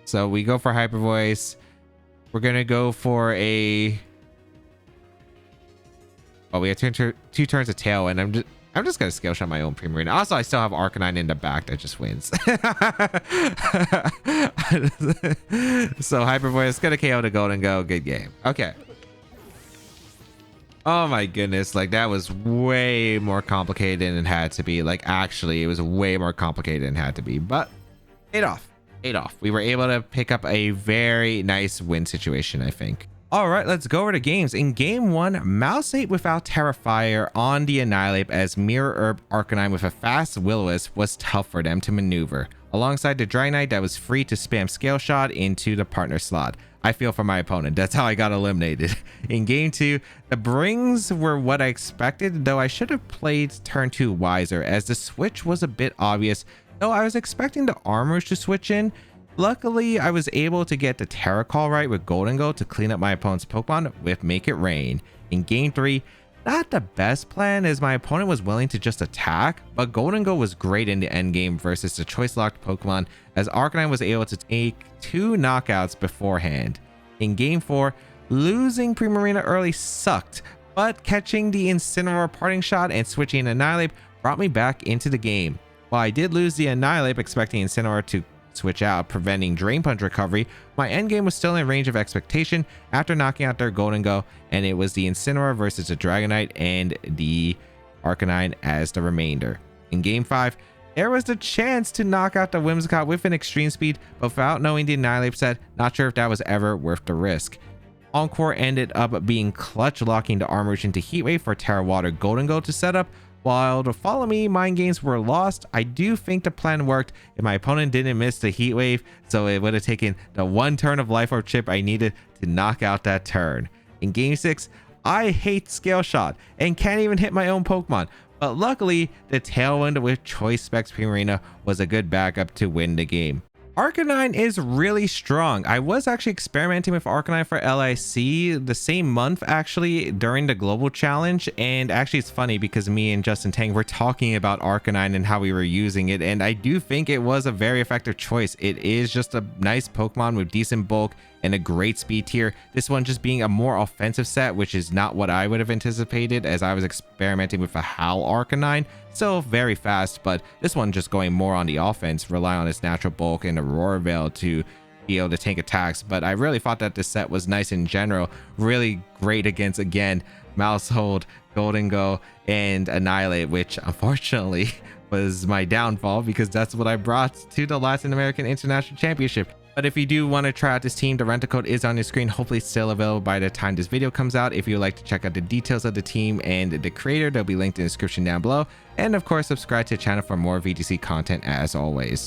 So we go for Hyper Voice. We're going to go for a... Oh, we have two turns of Tailwind. I'm just gonna Scale Shot my own Primarina. Also, I still have Arcanine in the back that just wins. So Hyper Voice gonna KO the Golden Go. Good game. Okay. Oh my goodness, like that was way more complicated than it had to be. Like actually, it was way more complicated than it had to be. But paid off. Paid off. We were able to pick up a very nice win situation, I think. All right, let's go over to games. In game 1, Mouse ate without Terrifier on the Annihilate as Mirror Herb Arcanine with a fast Will-O-Wisp was tough for them to maneuver, alongside the Dragonite that was free to spam Scale Shot into the partner slot. I feel for my opponent. That's how I got eliminated. In game 2, the brings were what I expected, though I should have played turn 2 wiser as the switch was a bit obvious, though I was expecting the Armors to switch in. Luckily, I was able to get the Terra Call right with Golden Go to clean up my opponent's Pokemon with Make It Rain. In game 3, not the best plan as my opponent was willing to just attack, but Golden Go was great in the end game versus the choice locked Pokemon as Arcanine was able to take 2 knockouts beforehand. In game 4, losing Primarina early sucked, but catching the Incineroar parting shot and switching Annihilate brought me back into the game. While I did lose the Annihilate expecting Incineroar to switch out, preventing Drain Punch recovery, my endgame was still in range of expectation after knocking out their Golden Go, and it was the Incineroar versus the Dragonite and the Arcanine as the remainder. In game 5, there was the chance to knock out the Whimsicott with an extreme speed, but without knowing the Annihilate set, not sure if that was ever worth the risk. Encore ended up being clutch locking the Armor into Heat Wave for Terra Water Golden Go to set up. While the Follow Me mind games were lost, I do think the plan worked if my opponent didn't miss the Heat Wave, so it would have taken the 1 turn of Life Orb chip I needed to knock out that turn. In game 6, I hate Scale Shot and can't even hit my own Pokemon, but luckily the Tailwind with Choice Specs Primarina was a good backup to win the game. Arcanine is really strong. I was actually experimenting with Arcanine for LAIC the same month actually during the global challenge, and actually it's funny because me and Justin Tang were talking about Arcanine and how we were using it, and I do think it was a very effective choice. It is just a nice Pokemon with decent bulk and a great speed tier. This one just being a more offensive set, which is not what I would have anticipated as I was experimenting with a Howl Arcanine. Still very fast, but this one just going more on the offense, rely on its natural bulk and Aurora Veil to be able to tank attacks. But I really thought that this set was nice in general, really great against, again, Maushold, Golden Go, and Annihilate, which unfortunately was my downfall because that's what I brought to the Latin American International Championship. But if you do want to try out this team, the rental code is on your screen. Hopefully it's still available by the time this video comes out. If you'd like to check out the details of the team and the creator, they'll be linked in the description down below. And of course, subscribe to the channel for more VGC content as always.